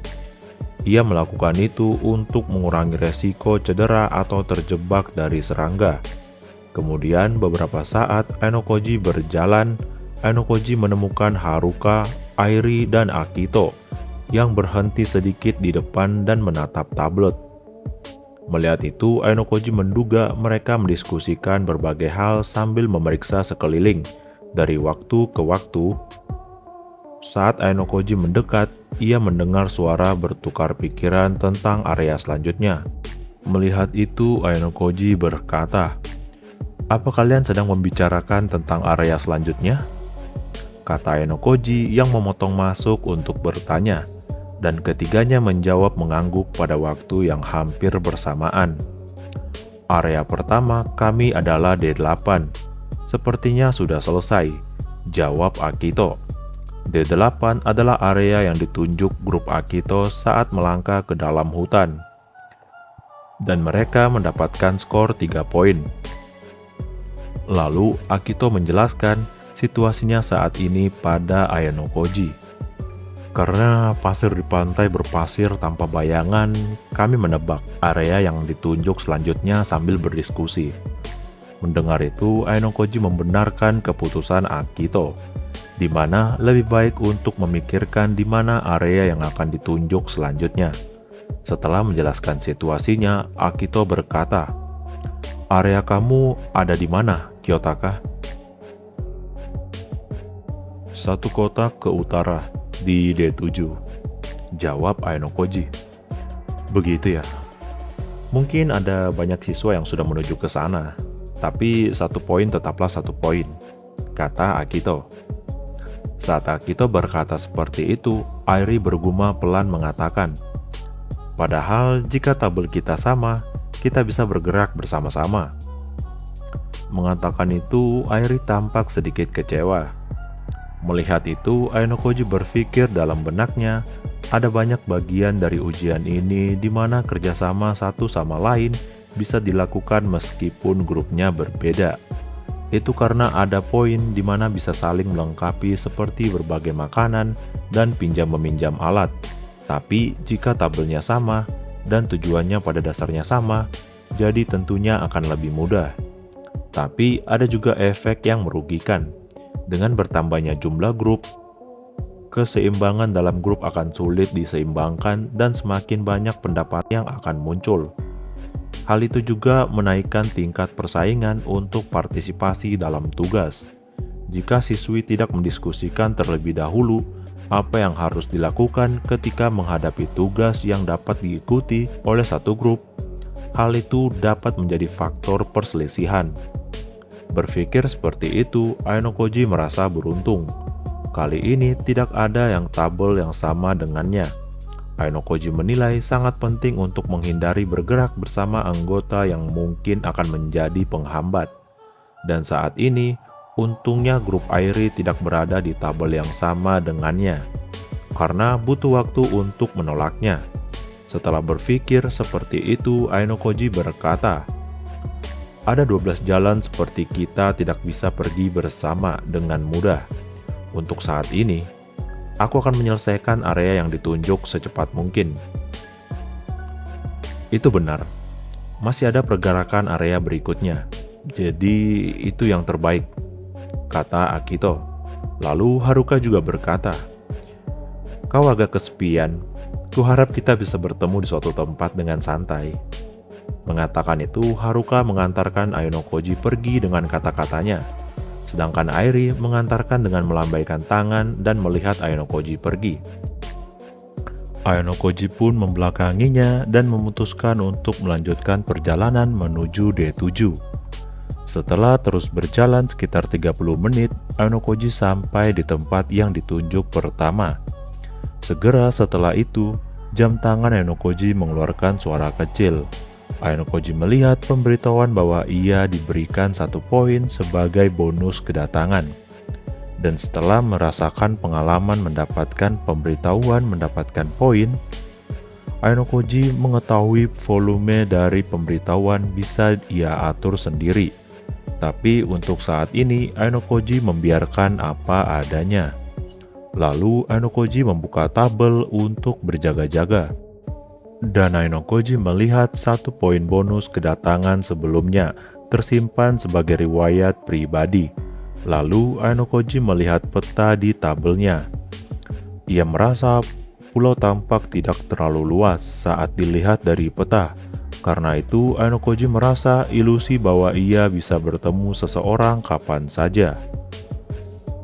Ia melakukan itu untuk mengurangi resiko cedera atau terjebak dari serangga. Kemudian beberapa saat Aino Koji berjalan, Aino Koji menemukan Haruka, Airi, dan Akito yang berhenti sedikit di depan dan menatap tablet. Melihat itu, Aino Koji menduga mereka mendiskusikan berbagai hal sambil memeriksa sekeliling. Dari waktu ke waktu, saat Aino Koji mendekat, ia mendengar suara bertukar pikiran tentang area selanjutnya. Melihat itu, Aino Koji berkata, "Apa kalian sedang membicarakan tentang area selanjutnya?" Kata Aino Koji yang memotong masuk untuk bertanya, dan ketiganya menjawab mengangguk pada waktu yang hampir bersamaan. "Area pertama kami adalah D8. Sepertinya sudah selesai," jawab Akito. D8 adalah area yang ditunjuk grup Akito saat melangkah ke dalam hutan. Dan mereka mendapatkan skor 3 poin. Lalu Akito menjelaskan situasinya saat ini pada Ayanokoji. Karena pasir di pantai berpasir tanpa bayangan, kami menebak area yang ditunjuk selanjutnya sambil berdiskusi. Mendengar itu, Ayanokoji membenarkan keputusan Akito, di mana lebih baik untuk memikirkan di mana area yang akan ditunjuk selanjutnya. Setelah menjelaskan situasinya, Akito berkata, "Area kamu ada di mana, Kiyotaka?" "Satu kota ke utara, di D7," jawab Ayanokoji. "Begitu ya. Mungkin ada banyak siswa yang sudah menuju ke sana, tapi 1 poin tetaplah 1 poin," kata Akito. Saat Akito berkata seperti itu, Airi bergumam pelan mengatakan, "Padahal jika tabel kita sama, kita bisa bergerak bersama-sama." Mengatakan itu, Airi tampak sedikit kecewa. Melihat itu, Ayanokoji berpikir dalam benaknya, ada banyak bagian dari ujian ini di mana kerjasama satu sama lain bisa dilakukan meskipun grupnya berbeda. Itu karena ada poin di mana bisa saling melengkapi seperti berbagai makanan dan pinjam-meminjam alat. Tapi jika tabelnya sama dan tujuannya pada dasarnya sama, jadi tentunya akan lebih mudah. Tapi ada juga efek yang merugikan. Dengan bertambahnya jumlah grup, keseimbangan dalam grup akan sulit diseimbangkan dan semakin banyak pendapat yang akan muncul. Hal itu juga menaikkan tingkat persaingan untuk partisipasi dalam tugas. Jika siswi tidak mendiskusikan terlebih dahulu apa yang harus dilakukan ketika menghadapi tugas yang dapat diikuti oleh satu grup, hal itu dapat menjadi faktor perselisihan. Berpikir seperti itu, Ayanokoji merasa beruntung. Kali ini tidak ada yang tabel yang sama dengannya. Ayanokoji menilai sangat penting untuk menghindari bergerak bersama anggota yang mungkin akan menjadi penghambat. Dan saat ini, untungnya grup Airi tidak berada di tabel yang sama dengannya, karena butuh waktu untuk menolaknya. Setelah berpikir seperti itu, Ayanokoji berkata, "Ada 12 jalan seperti kita tidak bisa pergi bersama dengan mudah. Untuk saat ini, aku akan menyelesaikan area yang ditunjuk secepat mungkin." Itu benar. Masih ada pergerakan area berikutnya. Jadi itu yang terbaik, kata Akito. Lalu Haruka juga berkata, "Kau agak kesepian. Kuharap kita bisa bertemu di suatu tempat dengan santai." Mengatakan itu, Haruka mengantarkan Ayanokoji pergi dengan kata-katanya. Sedangkan Airi mengantarkan dengan melambaikan tangan dan melihat Ayanokoji pergi. Ayanokoji pun membelakanginya dan memutuskan untuk melanjutkan perjalanan menuju D7. Setelah terus berjalan sekitar 30 menit, Ayanokoji sampai di tempat yang ditunjuk pertama. Segera setelah itu, jam tangan Ayanokoji mengeluarkan suara kecil. Ayanokoji melihat pemberitahuan bahwa ia diberikan 1 poin sebagai bonus kedatangan. Dan setelah merasakan pengalaman mendapatkan pemberitahuan mendapatkan poin, Ayanokoji mengetahui volume dari pemberitahuan bisa ia atur sendiri. Tapi untuk saat ini, Ayanokoji membiarkan apa adanya. Lalu Ayanokoji membuka tabel untuk berjaga-jaga. Dan Ayanokoji melihat 1 poin bonus kedatangan sebelumnya tersimpan sebagai riwayat pribadi. Lalu Ayanokoji melihat peta di tabelnya. Ia merasa pulau tampak tidak terlalu luas saat dilihat dari peta. Karena itu Ayanokoji merasa ilusi bahwa ia bisa bertemu seseorang kapan saja.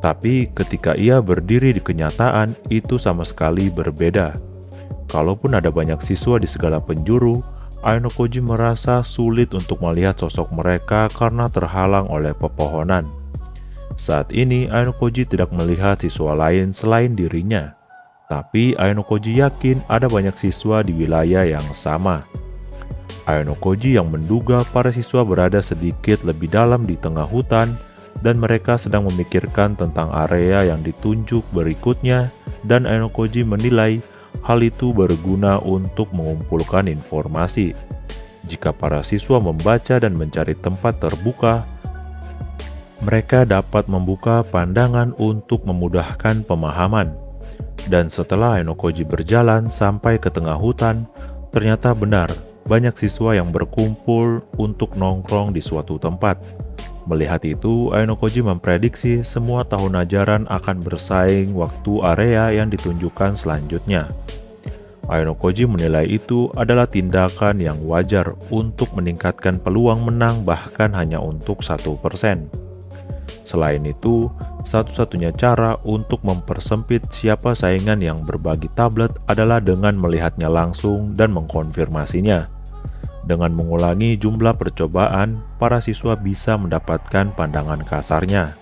Tapi ketika ia berdiri di kenyataan, itu sama sekali berbeda. Kalaupun ada banyak siswa di segala penjuru, Ayanokoji merasa sulit untuk melihat sosok mereka karena terhalang oleh pepohonan. Saat ini Ayanokoji tidak melihat siswa lain selain dirinya. Tapi Ayanokoji yakin ada banyak siswa di wilayah yang sama. Ayanokoji yang menduga para siswa berada sedikit lebih dalam di tengah hutan, dan mereka sedang memikirkan tentang area yang ditunjuk berikutnya, dan Ainokoji menilai hal itu berguna untuk mengumpulkan informasi. Jika para siswa membaca dan mencari tempat terbuka, mereka dapat membuka pandangan untuk memudahkan pemahaman. Dan setelah Ainokoji berjalan sampai ke tengah hutan, ternyata benar banyak siswa yang berkumpul untuk nongkrong di suatu tempat. Melihat itu, Ainokoji memprediksi semua tahun ajaran akan bersaing waktu area yang ditunjukkan selanjutnya. Ainokoji menilai itu adalah tindakan yang wajar untuk meningkatkan peluang menang bahkan hanya untuk 1%. Selain itu, satu-satunya cara untuk mempersempit siapa saingan yang berbagi tablet adalah dengan melihatnya langsung dan mengkonfirmasinya. Dengan mengulangi jumlah percobaan, para siswa bisa mendapatkan pandangan kasarnya.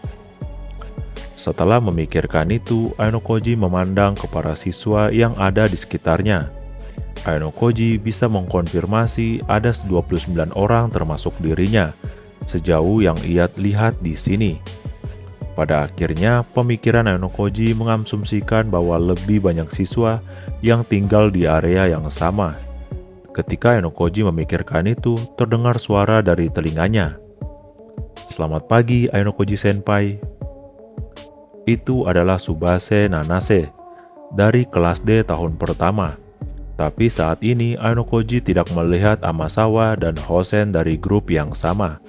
Setelah memikirkan itu, Ainokoji memandang ke para siswa yang ada di sekitarnya. Ainokoji bisa mengkonfirmasi ada 29 orang termasuk dirinya, sejauh yang ia lihat di sini. Pada akhirnya, pemikiran Ainokoji mengasumsikan bahwa lebih banyak siswa yang tinggal di area yang sama. Ketika Ainokoji memikirkan itu, terdengar suara dari telinganya. "Selamat pagi, Ainokoji Senpai." Itu adalah Tsubase Nanase dari kelas D tahun pertama. Tapi saat ini Ainokoji tidak melihat Amasawa dan Hosen dari grup yang sama.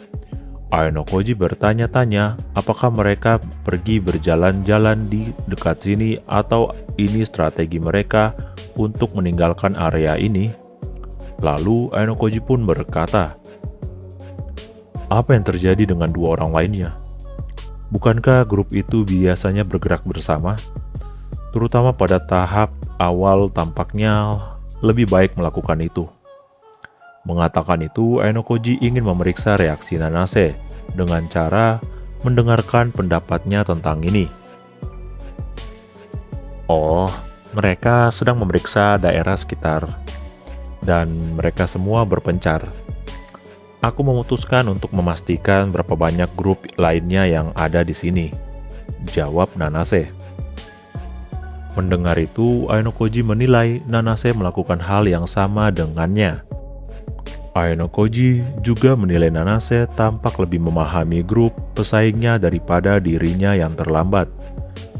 Ainokoji bertanya-tanya apakah mereka pergi berjalan-jalan di dekat sini atau ini strategi mereka untuk meninggalkan area ini. Lalu Ainokoji pun berkata, "Apa yang terjadi dengan dua orang lainnya? Bukankah grup itu biasanya bergerak bersama? Terutama pada tahap awal tampaknya lebih baik melakukan itu." Mengatakan itu, Ainokoji ingin memeriksa reaksi Nanase dengan cara mendengarkan pendapatnya tentang ini. "Oh, mereka sedang memeriksa daerah sekitar, dan mereka semua berpencar. Aku memutuskan untuk memastikan berapa banyak grup lainnya yang ada di sini," jawab Nanase. Mendengar itu, Ainokoji menilai Nanase melakukan hal yang sama dengannya. Ainokoji juga menilai Nanase tampak lebih memahami grup pesaingnya daripada dirinya yang terlambat.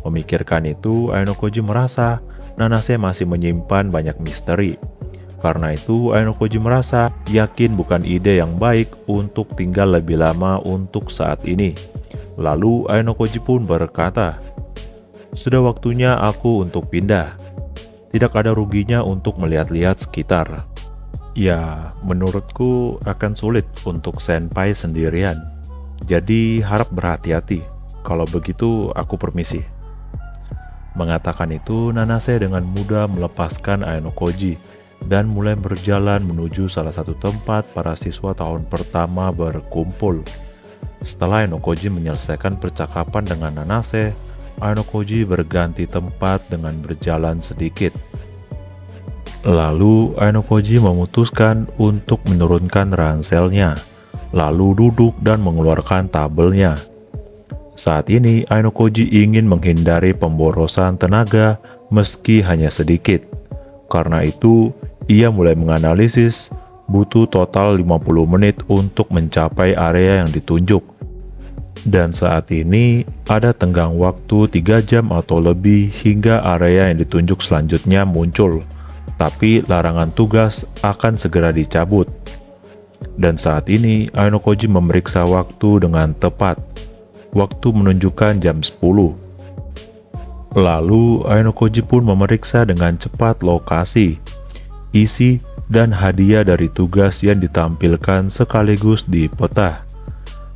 Memikirkan itu, Ainokoji merasa Nanase masih menyimpan banyak misteri. Karena itu, Ainokoji merasa yakin bukan ide yang baik untuk tinggal lebih lama untuk saat ini. Lalu Ainokoji pun berkata, "Sudah waktunya aku untuk pindah. Tidak ada ruginya untuk melihat-lihat sekitar." Ya, menurutku akan sulit untuk senpai sendirian. Jadi harap berhati-hati. Kalau begitu, aku permisi. Mengatakan itu, Nanase dengan mudah melepaskan Ainokoji dan mulai berjalan menuju salah satu tempat para siswa tahun pertama berkumpul. Setelah Ainokoji menyelesaikan percakapan dengan Nanase, Ainokoji berganti tempat dengan berjalan sedikit. Lalu Ainokoji memutuskan untuk menurunkan ranselnya, lalu duduk dan mengeluarkan tabelnya. Saat ini Ainokoji ingin menghindari pemborosan tenaga meski hanya sedikit. Karena itu, ia mulai menganalisis butuh total 50 menit untuk mencapai area yang ditunjuk. Dan saat ini ada tenggang waktu 3 jam atau lebih hingga area yang ditunjuk selanjutnya muncul. Tapi larangan tugas akan segera dicabut. Dan saat ini Ainokoji memeriksa waktu dengan tepat. Waktu menunjukkan jam 10. Lalu Ainokoji pun memeriksa dengan cepat lokasi, isi, dan hadiah dari tugas yang ditampilkan sekaligus di peta.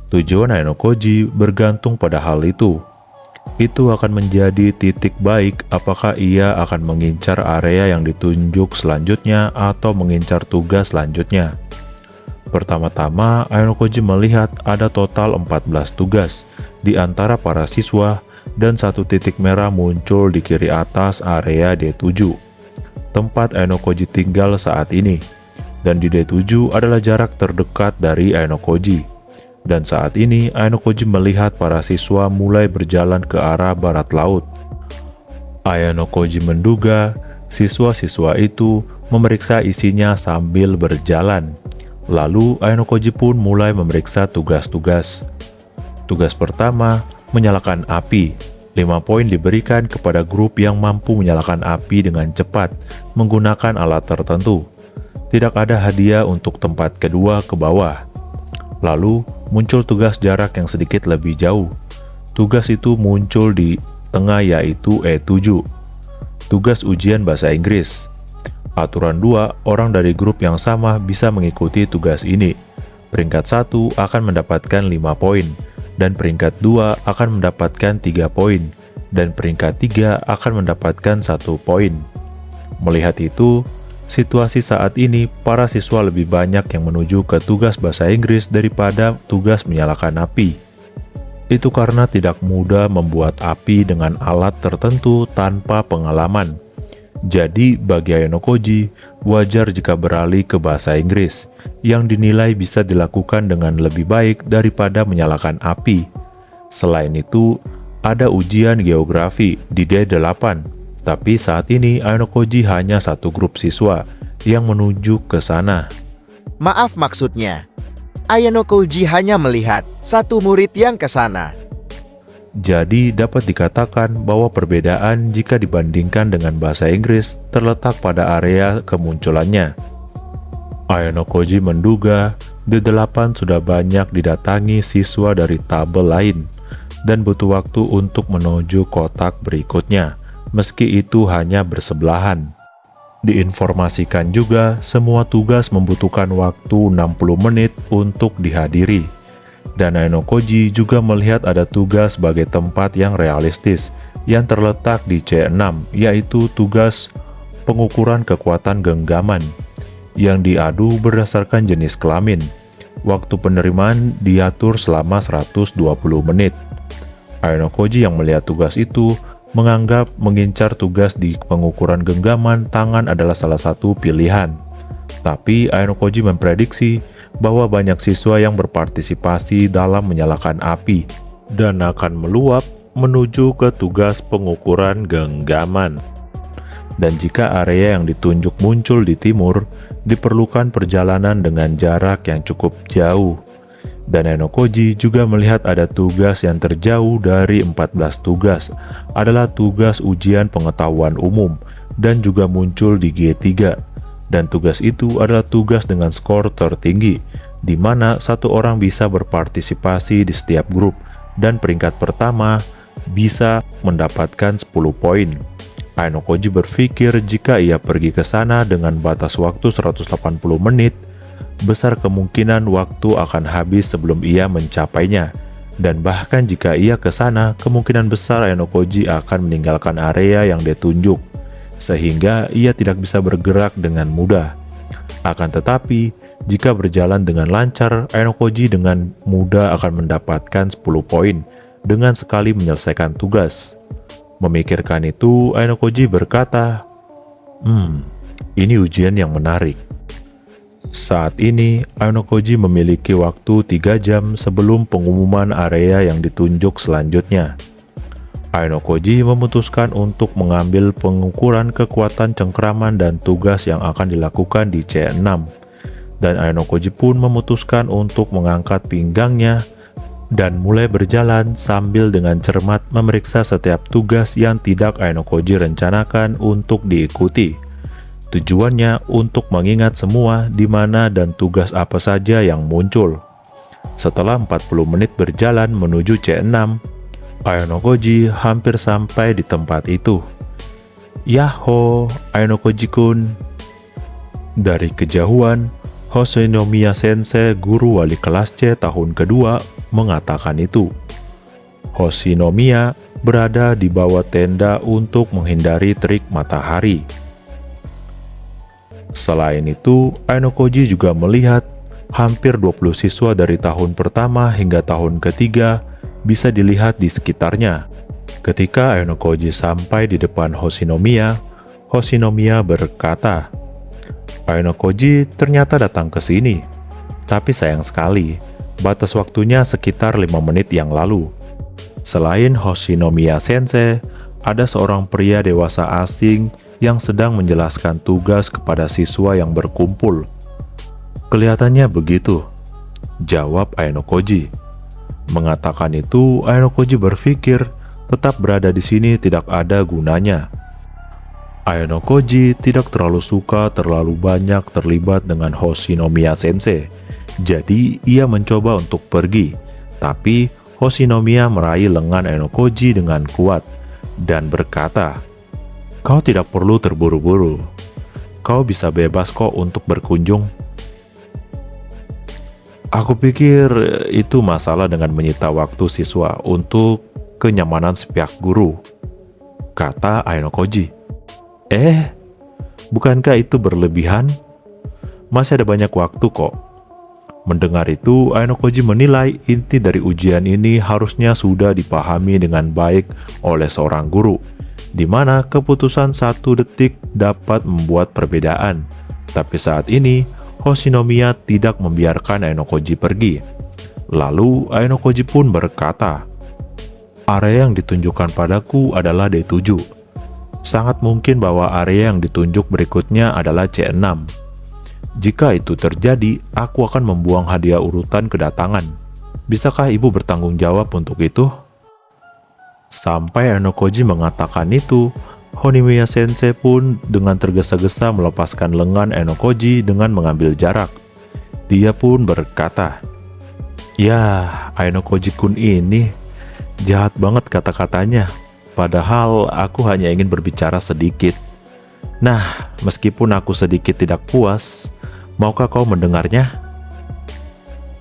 Tujuan Ainokoji bergantung pada hal itu. Itu akan menjadi titik baik apakah ia akan mengincar area yang ditunjuk selanjutnya atau mengincar tugas selanjutnya. Pertama-tama, Ainokoji melihat ada total 14 tugas di antara para siswa dan satu titik merah muncul di kiri atas area D7, tempat Ainokoji tinggal saat ini, dan di D7 adalah jarak terdekat dari Ainokoji. Dan saat ini Ayano Koji melihat para siswa mulai berjalan ke arah barat laut. Ayano Koji menduga siswa-siswa itu memeriksa isinya sambil berjalan. Lalu Ayano Koji pun mulai memeriksa tugas-tugas. Tugas pertama, menyalakan api. 5 poin diberikan kepada grup yang mampu menyalakan api dengan cepat menggunakan alat tertentu. Tidak ada hadiah untuk tempat kedua ke bawah. Lalu muncul tugas jarak yang sedikit lebih jauh. Tugas itu muncul di tengah, yaitu E7. Tugas ujian bahasa Inggris. Aturan 2, orang dari grup yang sama bisa mengikuti tugas ini. Peringkat 1 akan mendapatkan 5 poin, dan peringkat 2 akan mendapatkan 3 poin, dan peringkat 3 akan mendapatkan 1 poin. Melihat itu, situasi saat ini para siswa lebih banyak yang menuju ke tugas bahasa Inggris daripada tugas menyalakan api. Itu karena tidak mudah membuat api dengan alat tertentu tanpa pengalaman. Jadi bagi Ayano Koji, wajar jika beralih ke bahasa Inggris, yang dinilai bisa dilakukan dengan lebih baik daripada menyalakan api. Selain itu, ada ujian geografi di D8, tapi saat ini Ayano Koji hanya satu grup siswa yang menuju ke sana. Maaf, maksudnya, Ayano Koji hanya melihat satu murid yang ke sana. Jadi dapat dikatakan bahwa perbedaan jika dibandingkan dengan bahasa Inggris terletak pada area kemunculannya. Ayano Koji menduga D8 sudah banyak didatangi siswa dari tabel lain dan butuh waktu untuk menuju kotak berikutnya, meski itu hanya bersebelahan. Diinformasikan juga semua tugas membutuhkan waktu 60 menit untuk dihadiri. Dan Ayano Koji juga melihat ada tugas sebagai tempat yang realistis yang terletak di C6, yaitu tugas pengukuran kekuatan genggaman yang diadu berdasarkan jenis kelamin. Waktu penerimaan diatur selama 120 menit. Ayano Koji yang melihat tugas itu menganggap mengincar tugas di pengukuran genggaman tangan adalah salah satu pilihan. Tapi Ayano Koji memprediksi bahwa banyak siswa yang berpartisipasi dalam menyalakan api dan akan meluap menuju ke tugas pengukuran genggaman. Dan jika area yang ditunjuk muncul di timur, diperlukan perjalanan dengan jarak yang cukup jauh. Dan Ayano Koji juga melihat ada tugas yang terjauh dari 14 tugas, adalah tugas ujian pengetahuan umum dan juga muncul di G3. Dan tugas itu adalah tugas dengan skor tertinggi, di mana satu orang bisa berpartisipasi di setiap grup, dan peringkat pertama bisa mendapatkan 10 poin. Ayano Koji berpikir jika ia pergi ke sana dengan batas waktu 180 menit, besar kemungkinan waktu akan habis sebelum ia mencapainya. Dan bahkan jika ia ke sana, kemungkinan besar Ayano Koji akan meninggalkan area yang ditunjuk, sehingga ia tidak bisa bergerak dengan mudah. Akan tetapi, jika berjalan dengan lancar, Ayano Koji dengan mudah akan mendapatkan 10 poin dengan sekali menyelesaikan tugas. Memikirkan itu, Ayano Koji berkata, ini ujian yang menarik. Saat ini, Ayano Koji memiliki waktu 3 jam sebelum pengumuman area yang ditunjuk selanjutnya. Ayano Koji memutuskan untuk mengambil pengukuran kekuatan cengkraman dan tugas yang akan dilakukan di C6. Dan Ayano Koji pun memutuskan untuk mengangkat pinggangnya dan mulai berjalan sambil dengan cermat memeriksa setiap tugas yang tidak Ayano Koji rencanakan untuk diikuti. Tujuannya untuk mengingat semua di mana dan tugas apa saja yang muncul. Setelah 40 menit berjalan menuju C6, Ayano Koji hampir sampai di tempat itu. Yahoo, Ayano Koji-kun. Dari kejauhan, Hoshinomiya Sensei, guru wali kelas C tahun kedua, mengatakan itu. Hoshinomiya berada di bawah tenda untuk menghindari terik matahari. Selain itu, Ayano Koji juga melihat hampir 20 siswa dari tahun pertama hingga tahun ketiga bisa dilihat di sekitarnya. Ketika Ayano Koji sampai di depan Hoshinomiya, Hoshinomiya berkata, "Ayano Koji ternyata datang ke sini. Tapi sayang sekali, Batas waktunya sekitar 5 menit yang lalu. Selain Hoshinomiya Sensei, ada seorang pria dewasa asing yang sedang menjelaskan tugas kepada siswa yang berkumpul. Kelihatannya begitu, jawab Ainokoji. Mengatakan itu, Ainokoji berpikir tetap berada di sini tidak ada gunanya. Ainokoji tidak terlalu suka terlalu banyak terlibat dengan Hoshinomiya Sensei. Jadi ia mencoba untuk pergi, tapi Hoshinomiya meraih lengan Ainokoji dengan kuat dan berkata, "Kau tidak perlu terburu-buru. Kau bisa bebas kok untuk berkunjung." Aku pikir itu masalah dengan menyita waktu siswa untuk kenyamanan sepihak guru, kata Ainokoji. Bukankah itu berlebihan? Masih ada banyak waktu kok. Mendengar itu, Ainokoji menilai inti dari ujian ini harusnya sudah dipahami dengan baik oleh seorang guru, di mana keputusan 1 detik dapat membuat perbedaan. Tapi saat ini, Hoshinomiya tidak membiarkan Ainokoji pergi. Lalu, Ainokoji pun berkata, "Area yang ditunjukkan padaku adalah D7. Sangat mungkin bahwa area yang ditunjuk berikutnya adalah C6. Jika itu terjadi, aku akan membuang hadiah urutan kedatangan. Bisakah ibu bertanggung jawab untuk itu?" Sampai Ainokoji mengatakan itu, Hoshinomiya Sensei pun dengan tergesa-gesa melepaskan lengan Ainokoji dengan mengambil jarak. Dia pun berkata, "Ya, Ainokoji-kun ini jahat banget kata-katanya. Padahal aku hanya ingin berbicara sedikit. Nah, meskipun aku sedikit tidak puas, maukah kau mendengarnya?"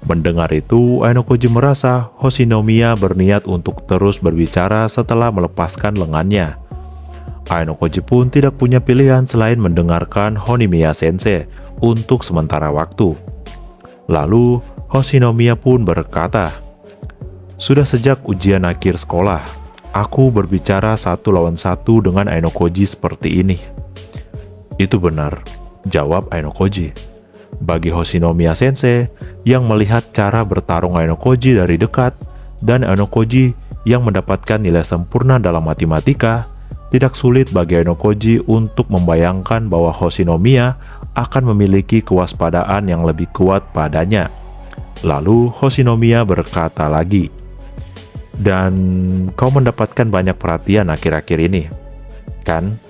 Mendengar itu, Ainokoji merasa Hoshinomiya berniat untuk terus berbicara setelah melepaskan lengannya. Ainokoji pun tidak punya pilihan selain mendengarkan Hoshinomiya Sensei untuk sementara waktu. Lalu, Hoshinomiya pun berkata, "Sudah sejak ujian akhir sekolah, aku berbicara 1 lawan 1 dengan Ainokoji seperti ini." "Itu benar," jawab Ainokoji. Bagi Hoshinomiya Sensei yang melihat cara bertarung Ainokoji dari dekat dan Ainokoji yang mendapatkan nilai sempurna dalam matematika, tidak sulit bagi Ainokoji untuk membayangkan bahwa Hoshinomiya akan memiliki kewaspadaan yang lebih kuat padanya. Lalu Hoshinomiya berkata lagi, "Dan kau mendapatkan banyak perhatian akhir-akhir ini, kan?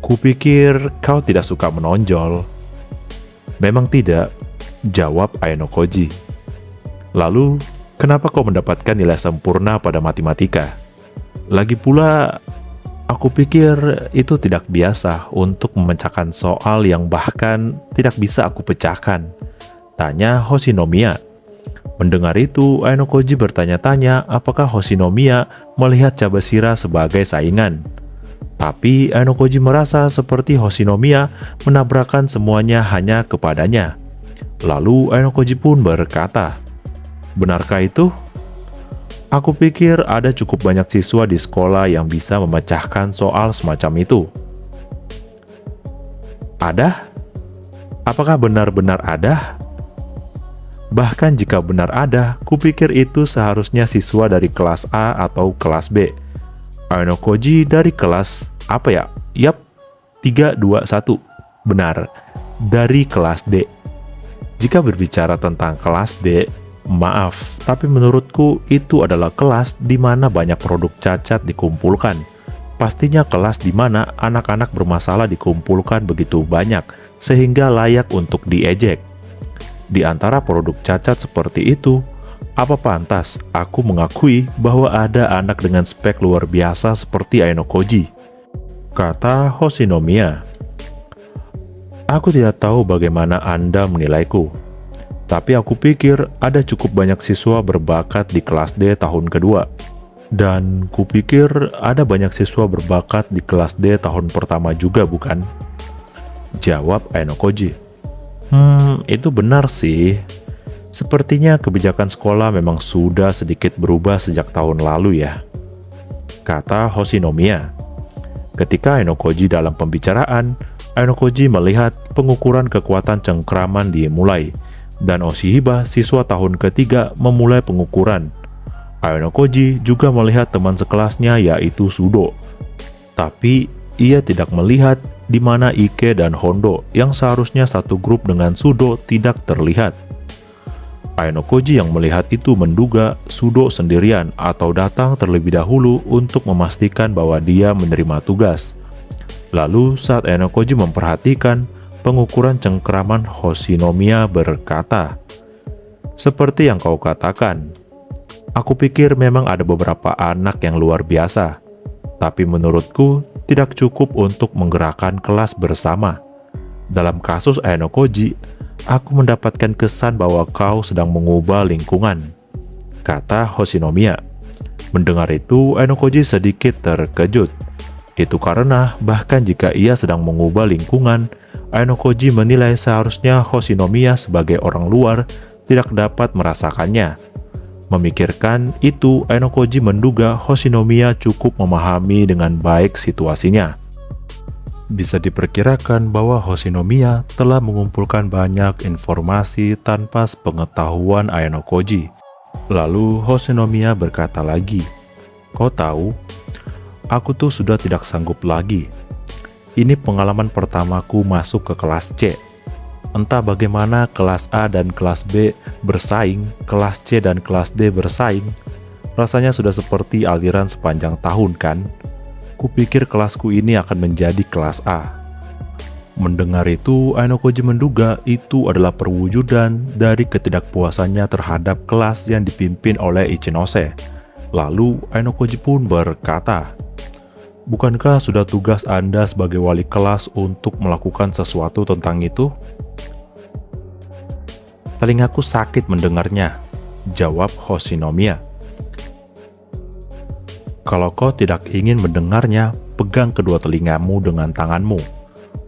Kupikir kau tidak suka menonjol." "Memang tidak," jawab Ainokoji. "Lalu, kenapa kau mendapatkan nilai sempurna pada matematika? Lagi pula, aku pikir itu tidak biasa untuk memecahkan soal yang bahkan tidak bisa aku pecahkan," tanya Hoshinomiya. Mendengar itu, Ainokoji bertanya-tanya apakah Hoshinomiya melihat Cabashira sebagai saingan. Tapi Ainokoji merasa seperti Hoshinomiya menabrakkan semuanya hanya kepadanya. Lalu Ainokoji pun berkata, "Benarkah itu? Aku pikir ada cukup banyak siswa di sekolah yang bisa memecahkan soal semacam itu." "Ada? Apakah benar-benar ada? Bahkan jika benar ada, kupikir itu seharusnya siswa dari kelas A atau kelas B. Ainokoji dari kelas apa ya? Yap, 321. Benar, dari kelas D. Jika berbicara tentang kelas D, maaf, tapi menurutku itu adalah kelas di mana banyak produk cacat dikumpulkan. Pastinya kelas di mana anak-anak bermasalah dikumpulkan begitu banyak, sehingga layak untuk diejek. Di antara produk cacat seperti itu, apa pantas aku mengakui bahwa ada anak dengan spek luar biasa seperti Ainokoji?" kata Hoshinomiya. "Aku tidak tahu bagaimana Anda menilaiku, tapi aku pikir ada cukup banyak siswa berbakat di kelas D tahun kedua. Dan kupikir ada banyak siswa berbakat di kelas D tahun pertama juga, bukan?" jawab Ainokoji. Itu benar sih. Sepertinya kebijakan sekolah memang sudah sedikit berubah sejak tahun lalu ya, kata Hoshinomiya. Ketika Ainokoji dalam pembicaraan, Ainokoji melihat pengukuran kekuatan cengkraman dimulai. Dan Oshihiba, siswa tahun ketiga, memulai pengukuran. Ayanokoji juga melihat teman sekelasnya yaitu Sudo. Tapi ia tidak melihat di mana Ike dan Hondo yang seharusnya satu grup dengan Sudo tidak terlihat. Ayanokoji yang melihat itu menduga Sudo sendirian atau datang terlebih dahulu untuk memastikan bahwa dia menerima tugas. Lalu saat Ayanokoji memperhatikan pengukuran cengkraman, Hoshinomiya berkata, "Seperti yang kau katakan, aku pikir memang ada beberapa anak yang luar biasa, tapi menurutku tidak cukup untuk menggerakkan kelas bersama. Dalam kasus Ayanokoji, aku mendapatkan kesan bahwa kau sedang mengubah lingkungan," kata Hoshinomiya. Mendengar itu, Ayanokoji sedikit terkejut. Itu karena bahkan jika ia sedang mengubah lingkungan, Ayanokoji menilai seharusnya Hoshinomiya sebagai orang luar tidak dapat merasakannya. Memikirkan itu, Ayanokoji menduga Hoshinomiya cukup memahami dengan baik situasinya. Bisa diperkirakan bahwa Hoshinomiya telah mengumpulkan banyak informasi tanpa sepengetahuan Ayanokoji. Lalu Hoshinomiya berkata lagi, "Kau tahu, aku tuh sudah tidak sanggup lagi. Ini pengalaman pertamaku masuk ke kelas C. Entah bagaimana kelas A dan kelas B bersaing, kelas C dan kelas D bersaing. Rasanya sudah seperti aliran sepanjang tahun kan? Kupikir kelasku ini akan menjadi kelas A." Mendengar itu, Ayanokoji menduga itu adalah perwujudan dari ketidakpuasannya terhadap kelas yang dipimpin oleh Ichinose. Lalu Ayanokoji pun berkata, "Bukankah sudah tugas Anda sebagai wali kelas untuk melakukan sesuatu tentang itu?" "Telingaku sakit mendengarnya," jawab Hoshinomiya. "Kalau kau tidak ingin mendengarnya, pegang kedua telingamu dengan tanganmu."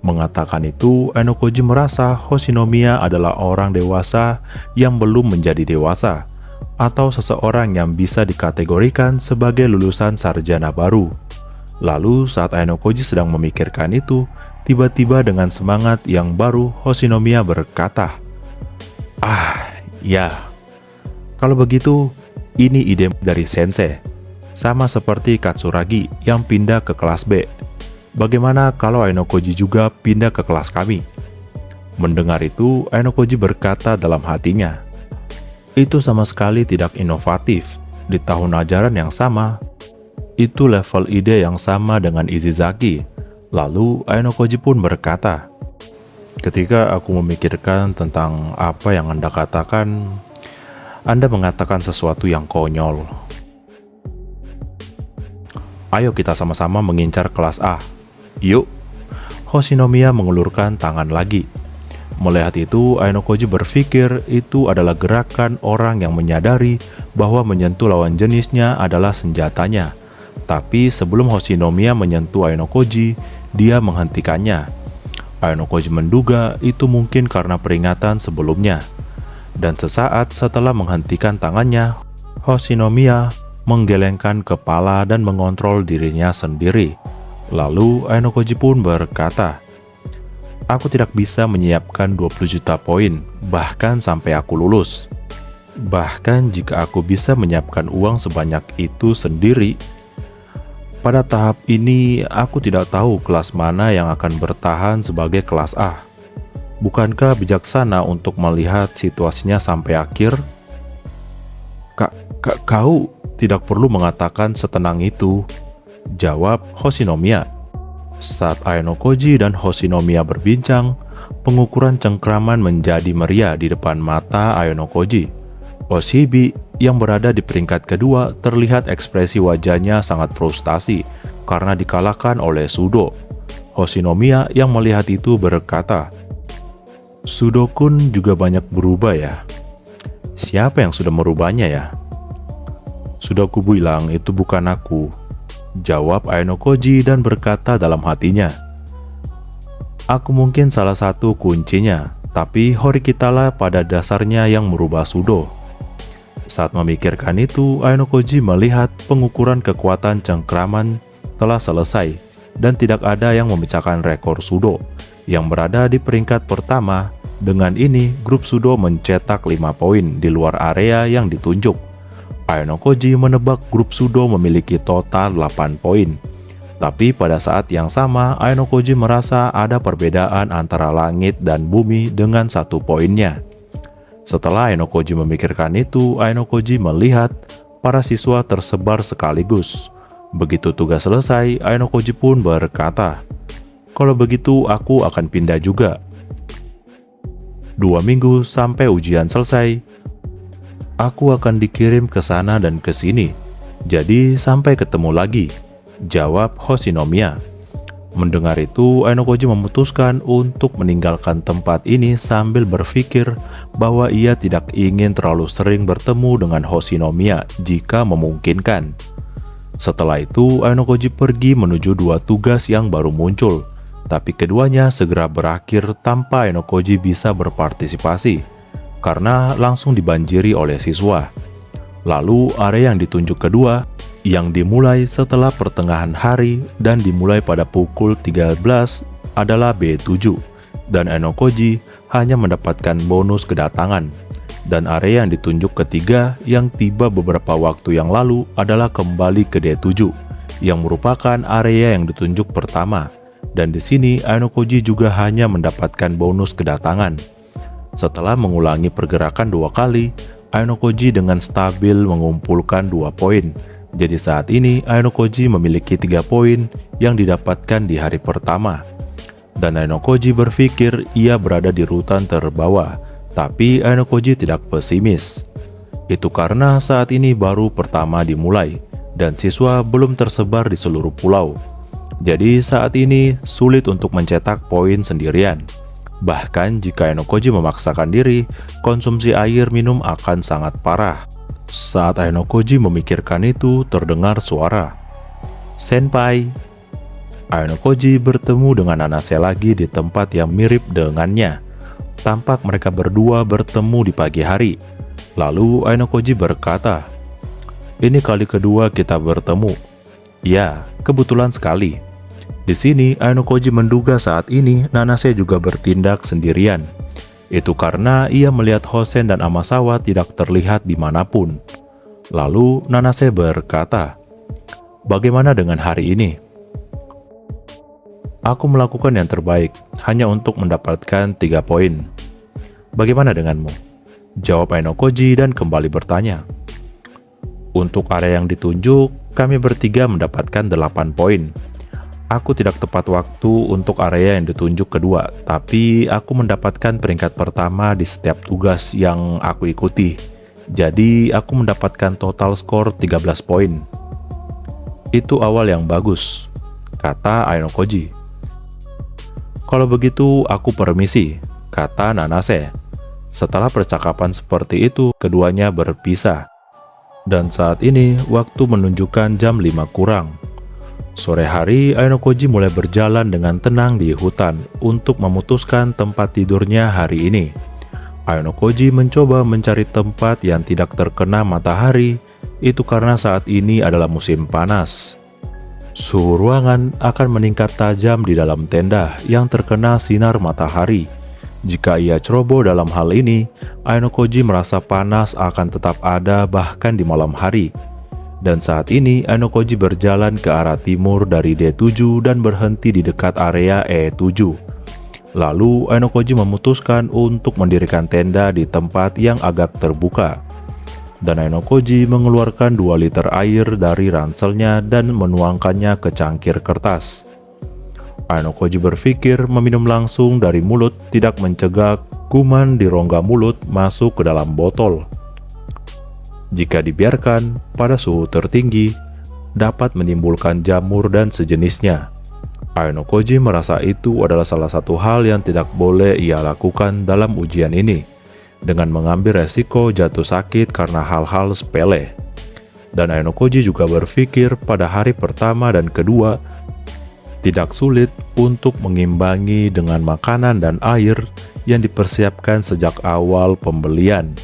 Mengatakan itu, Ayanokoji merasa Hoshinomiya adalah orang dewasa yang belum menjadi dewasa, atau seseorang yang bisa dikategorikan sebagai lulusan sarjana baru. Lalu saat Ayanokoji sedang memikirkan itu, tiba-tiba dengan semangat yang baru Hoshinomiya berkata, Ya, kalau begitu ini ide dari sensei. Sama seperti Katsuragi yang pindah ke kelas B. Bagaimana kalau Ayanokoji juga pindah ke kelas kami?" Mendengar itu, Ayanokoji berkata dalam hatinya, "Itu sama sekali tidak inovatif. Di tahun ajaran yang sama, itu level ide yang sama dengan Izizaki." Lalu Ayanokoji pun berkata, "Ketika aku memikirkan tentang apa yang Anda katakan, Anda mengatakan sesuatu yang konyol. Ayo kita sama-sama mengincar kelas A. Yuk." Hoshinomiya mengulurkan tangan lagi. Melihat itu, Ayanokoji berpikir itu adalah gerakan orang yang menyadari bahwa menyentuh lawan jenisnya adalah senjatanya. Tapi sebelum Hoshinomiya menyentuh Ayanokoji, dia menghentikannya. Ayanokoji menduga itu mungkin karena peringatan sebelumnya. Dan sesaat setelah menghentikan tangannya, Hoshinomiya menggelengkan kepala dan mengontrol dirinya sendiri. Lalu Ayanokoji pun berkata, "Aku tidak bisa menyiapkan 20 juta poin, bahkan sampai aku lulus. Bahkan jika aku bisa menyiapkan uang sebanyak itu sendiri, pada tahap ini aku tidak tahu kelas mana yang akan bertahan sebagai kelas A. Bukankah bijaksana untuk melihat situasinya sampai akhir?" Kau tidak perlu mengatakan setenang itu," jawab Hoshinomiya. Saat Ayanokoji dan Hoshinomiya berbincang, pengukuran cengkraman menjadi meriah di depan mata Ayanokoji. Oshibi yang berada di peringkat kedua terlihat ekspresi wajahnya sangat frustasi karena dikalahkan oleh Sudo. Hoshinomiya yang melihat itu berkata, "Sudo-kun juga banyak berubah ya. Siapa yang sudah merubahnya ya?" "Sudah aku bilang itu bukan aku," jawab Ayanokoji dan berkata dalam hatinya, "Aku mungkin salah satu kuncinya, tapi Horikitalah pada dasarnya yang merubah Sudo." Saat memikirkan itu, Ayanokoji melihat pengukuran kekuatan cengkraman telah selesai dan tidak ada yang memecahkan rekor Sudo yang berada di peringkat pertama Dengan ini, grup Sudo mencetak 5 poin di luar area yang ditunjuk. Ayanokoji menebak grup Sudo memiliki total 8 poin. Tapi pada saat yang sama, Ayanokoji merasa ada perbedaan antara langit dan bumi dengan 1 poinnya. Setelah Ayanokoji memikirkan itu, Ayanokoji melihat para siswa tersebar sekaligus. Begitu tugas selesai, Ayanokoji pun berkata, "Kalau begitu aku akan pindah juga." 2 minggu sampai ujian selesai, aku akan dikirim ke sana dan ke sini. Jadi sampai ketemu lagi, jawab Hoshinomiya. Mendengar itu, Ayanokoji memutuskan untuk meninggalkan tempat ini sambil berpikir bahwa ia tidak ingin terlalu sering bertemu dengan Hoshinomiya jika memungkinkan. Setelah itu, Ayanokoji pergi menuju 2 tugas yang baru muncul, tapi keduanya segera berakhir tanpa Ayanokoji bisa berpartisipasi, karena langsung dibanjiri oleh siswa. Lalu area yang ditunjuk kedua, yang dimulai setelah pertengahan hari dan dimulai pada pukul 13 adalah B7, dan Ayanokoji hanya mendapatkan bonus kedatangan. Dan area yang ditunjuk ketiga yang tiba beberapa waktu yang lalu adalah kembali ke D7, yang merupakan area yang ditunjuk pertama. Dan di sini Ayanokoji juga hanya mendapatkan bonus kedatangan. Setelah mengulangi pergerakan 2 kali, Ayanokoji dengan stabil mengumpulkan 2 poin. Jadi saat ini Ayanokoji memiliki 3 poin yang didapatkan di hari pertama. Dan Ayanokoji berpikir ia berada di rutan terbawah, tapi Ayanokoji tidak pesimis. Itu karena saat ini baru pertama dimulai, dan siswa belum tersebar di seluruh pulau. Jadi saat ini sulit untuk mencetak poin sendirian. Bahkan jika Ayanokoji memaksakan diri, konsumsi air minum akan sangat parah. Saat Ayanokoji memikirkan itu, terdengar suara, "Senpai." Ayanokoji bertemu dengan Nanase lagi di tempat yang mirip dengannya. Tampak mereka berdua bertemu di pagi hari. Lalu Ayanokoji berkata, "Ini kali kedua kita bertemu." "Ya, kebetulan sekali." Di sini Ayanokoji menduga saat ini Nanase juga bertindak sendirian. Itu karena ia melihat Hosen dan Amasawa tidak terlihat dimanapun. Lalu Nanase berkata, "Bagaimana dengan hari ini?" "Aku melakukan yang terbaik, hanya untuk mendapatkan 3 poin. Bagaimana denganmu?" jawab Ayanokoji dan kembali bertanya. "Untuk area yang ditunjuk, kami bertiga mendapatkan 8 poin. Aku tidak tepat waktu untuk area yang ditunjuk kedua, tapi aku mendapatkan peringkat pertama di setiap tugas yang aku ikuti. Jadi aku mendapatkan total skor 13 poin. Itu awal yang bagus," kata Ayanokoji. "Kalau begitu aku permisi," kata Nanase. Setelah percakapan seperti itu, keduanya berpisah. Dan saat ini waktu menunjukkan jam 5 kurang. Sore hari, Ayanokoji mulai berjalan dengan tenang di hutan untuk memutuskan tempat tidurnya hari ini. Ayanokoji mencoba mencari tempat yang tidak terkena matahari, itu karena saat ini adalah musim panas. Suhu ruangan akan meningkat tajam di dalam tenda yang terkena sinar matahari. Jika ia ceroboh dalam hal ini, Ayanokoji merasa panas akan tetap ada bahkan di malam hari. Dan saat ini Ayanokoji berjalan ke arah timur dari D7 dan berhenti di dekat area E7. Lalu Ayanokoji memutuskan untuk mendirikan tenda di tempat yang agak terbuka. Dan Ayanokoji mengeluarkan 2 liter air dari ranselnya dan menuangkannya ke cangkir kertas. Ayanokoji berpikir meminum langsung dari mulut tidak mencegah kuman di rongga mulut masuk ke dalam botol. Jika dibiarkan pada suhu tertinggi, dapat menimbulkan jamur dan sejenisnya. Ayanokoji merasa itu adalah salah satu hal yang tidak boleh ia lakukan dalam ujian ini, dengan mengambil resiko jatuh sakit karena hal-hal sepele. Dan Ayanokoji juga berpikir pada hari pertama dan kedua, tidak sulit untuk mengimbangi dengan makanan dan air yang dipersiapkan sejak awal pembelian.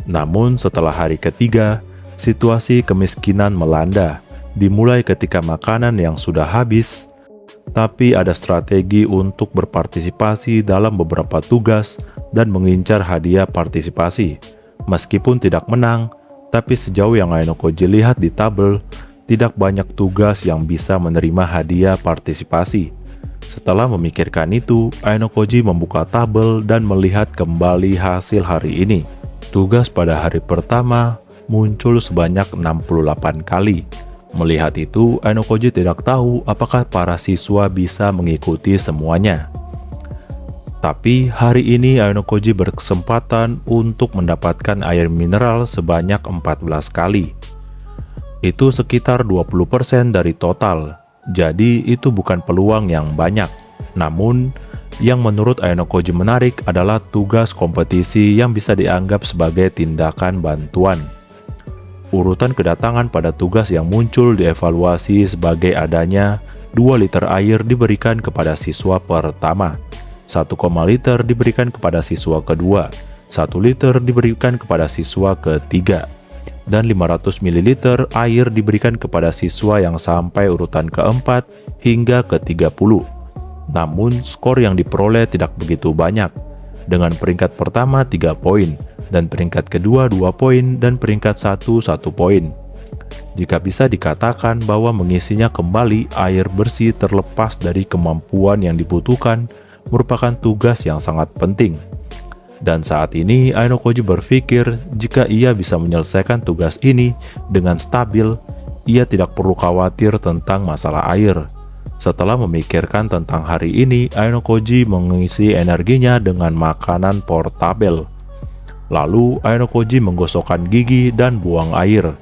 Namun setelah hari ketiga, situasi kemiskinan melanda, dimulai ketika makanan yang sudah habis, tapi ada strategi untuk berpartisipasi dalam beberapa tugas dan mengincar hadiah partisipasi. Meskipun tidak menang, tapi sejauh yang Ayano Koji lihat di tabel, tidak banyak tugas yang bisa menerima hadiah partisipasi. Setelah memikirkan itu, Ayano Koji membuka tabel dan melihat kembali hasil hari ini. Tugas pada hari pertama muncul sebanyak 68 kali. Melihat itu, Ayano Koji tidak tahu apakah para siswa bisa mengikuti semuanya. Tapi hari ini Ayano Koji berkesempatan untuk mendapatkan air mineral sebanyak 14 kali. Itu sekitar 20% dari total. Jadi itu bukan peluang yang banyak. Namun, yang menurut Ayano Koji menarik adalah tugas kompetisi yang bisa dianggap sebagai tindakan bantuan. Urutan kedatangan pada tugas yang muncul dievaluasi sebagai adanya 2 liter air diberikan kepada siswa pertama, 1,5 liter diberikan kepada siswa kedua, 1 liter diberikan kepada siswa ketiga, dan 500 ml air diberikan kepada siswa yang sampai urutan keempat hingga ke-30. Namun skor yang diperoleh tidak begitu banyak, dengan peringkat pertama 3 poin, dan peringkat kedua 2 poin, dan peringkat 1 poin. Jika bisa dikatakan bahwa mengisinya kembali air bersih terlepas dari kemampuan yang dibutuhkan merupakan tugas yang sangat penting. Dan saat ini Ayano Koji berpikir jika ia bisa menyelesaikan tugas ini dengan stabil, ia tidak perlu khawatir tentang masalah air. Setelah memikirkan tentang hari ini, Ayano Koji mengisi energinya dengan makanan portabel. Lalu Ayano Koji menggosokkan gigi dan buang air.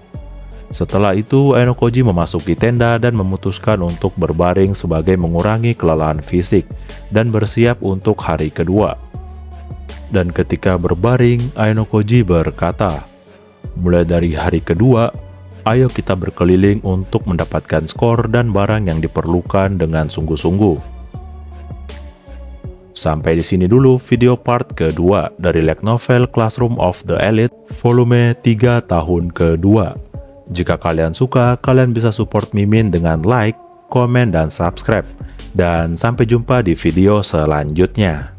Setelah itu Ayano Koji memasuki tenda dan memutuskan untuk berbaring sebagai mengurangi kelelahan fisik dan bersiap untuk hari kedua. Dan ketika berbaring, Ayano Koji berkata, "Mulai dari hari kedua, ayo kita berkeliling untuk mendapatkan skor dan barang yang diperlukan dengan sungguh-sungguh." Sampai di sini dulu video part kedua dari light novel Classroom of the Elite volume 3 tahun kedua. Jika kalian suka, kalian bisa support Mimin dengan like, komen, dan subscribe. Dan sampai jumpa di video selanjutnya.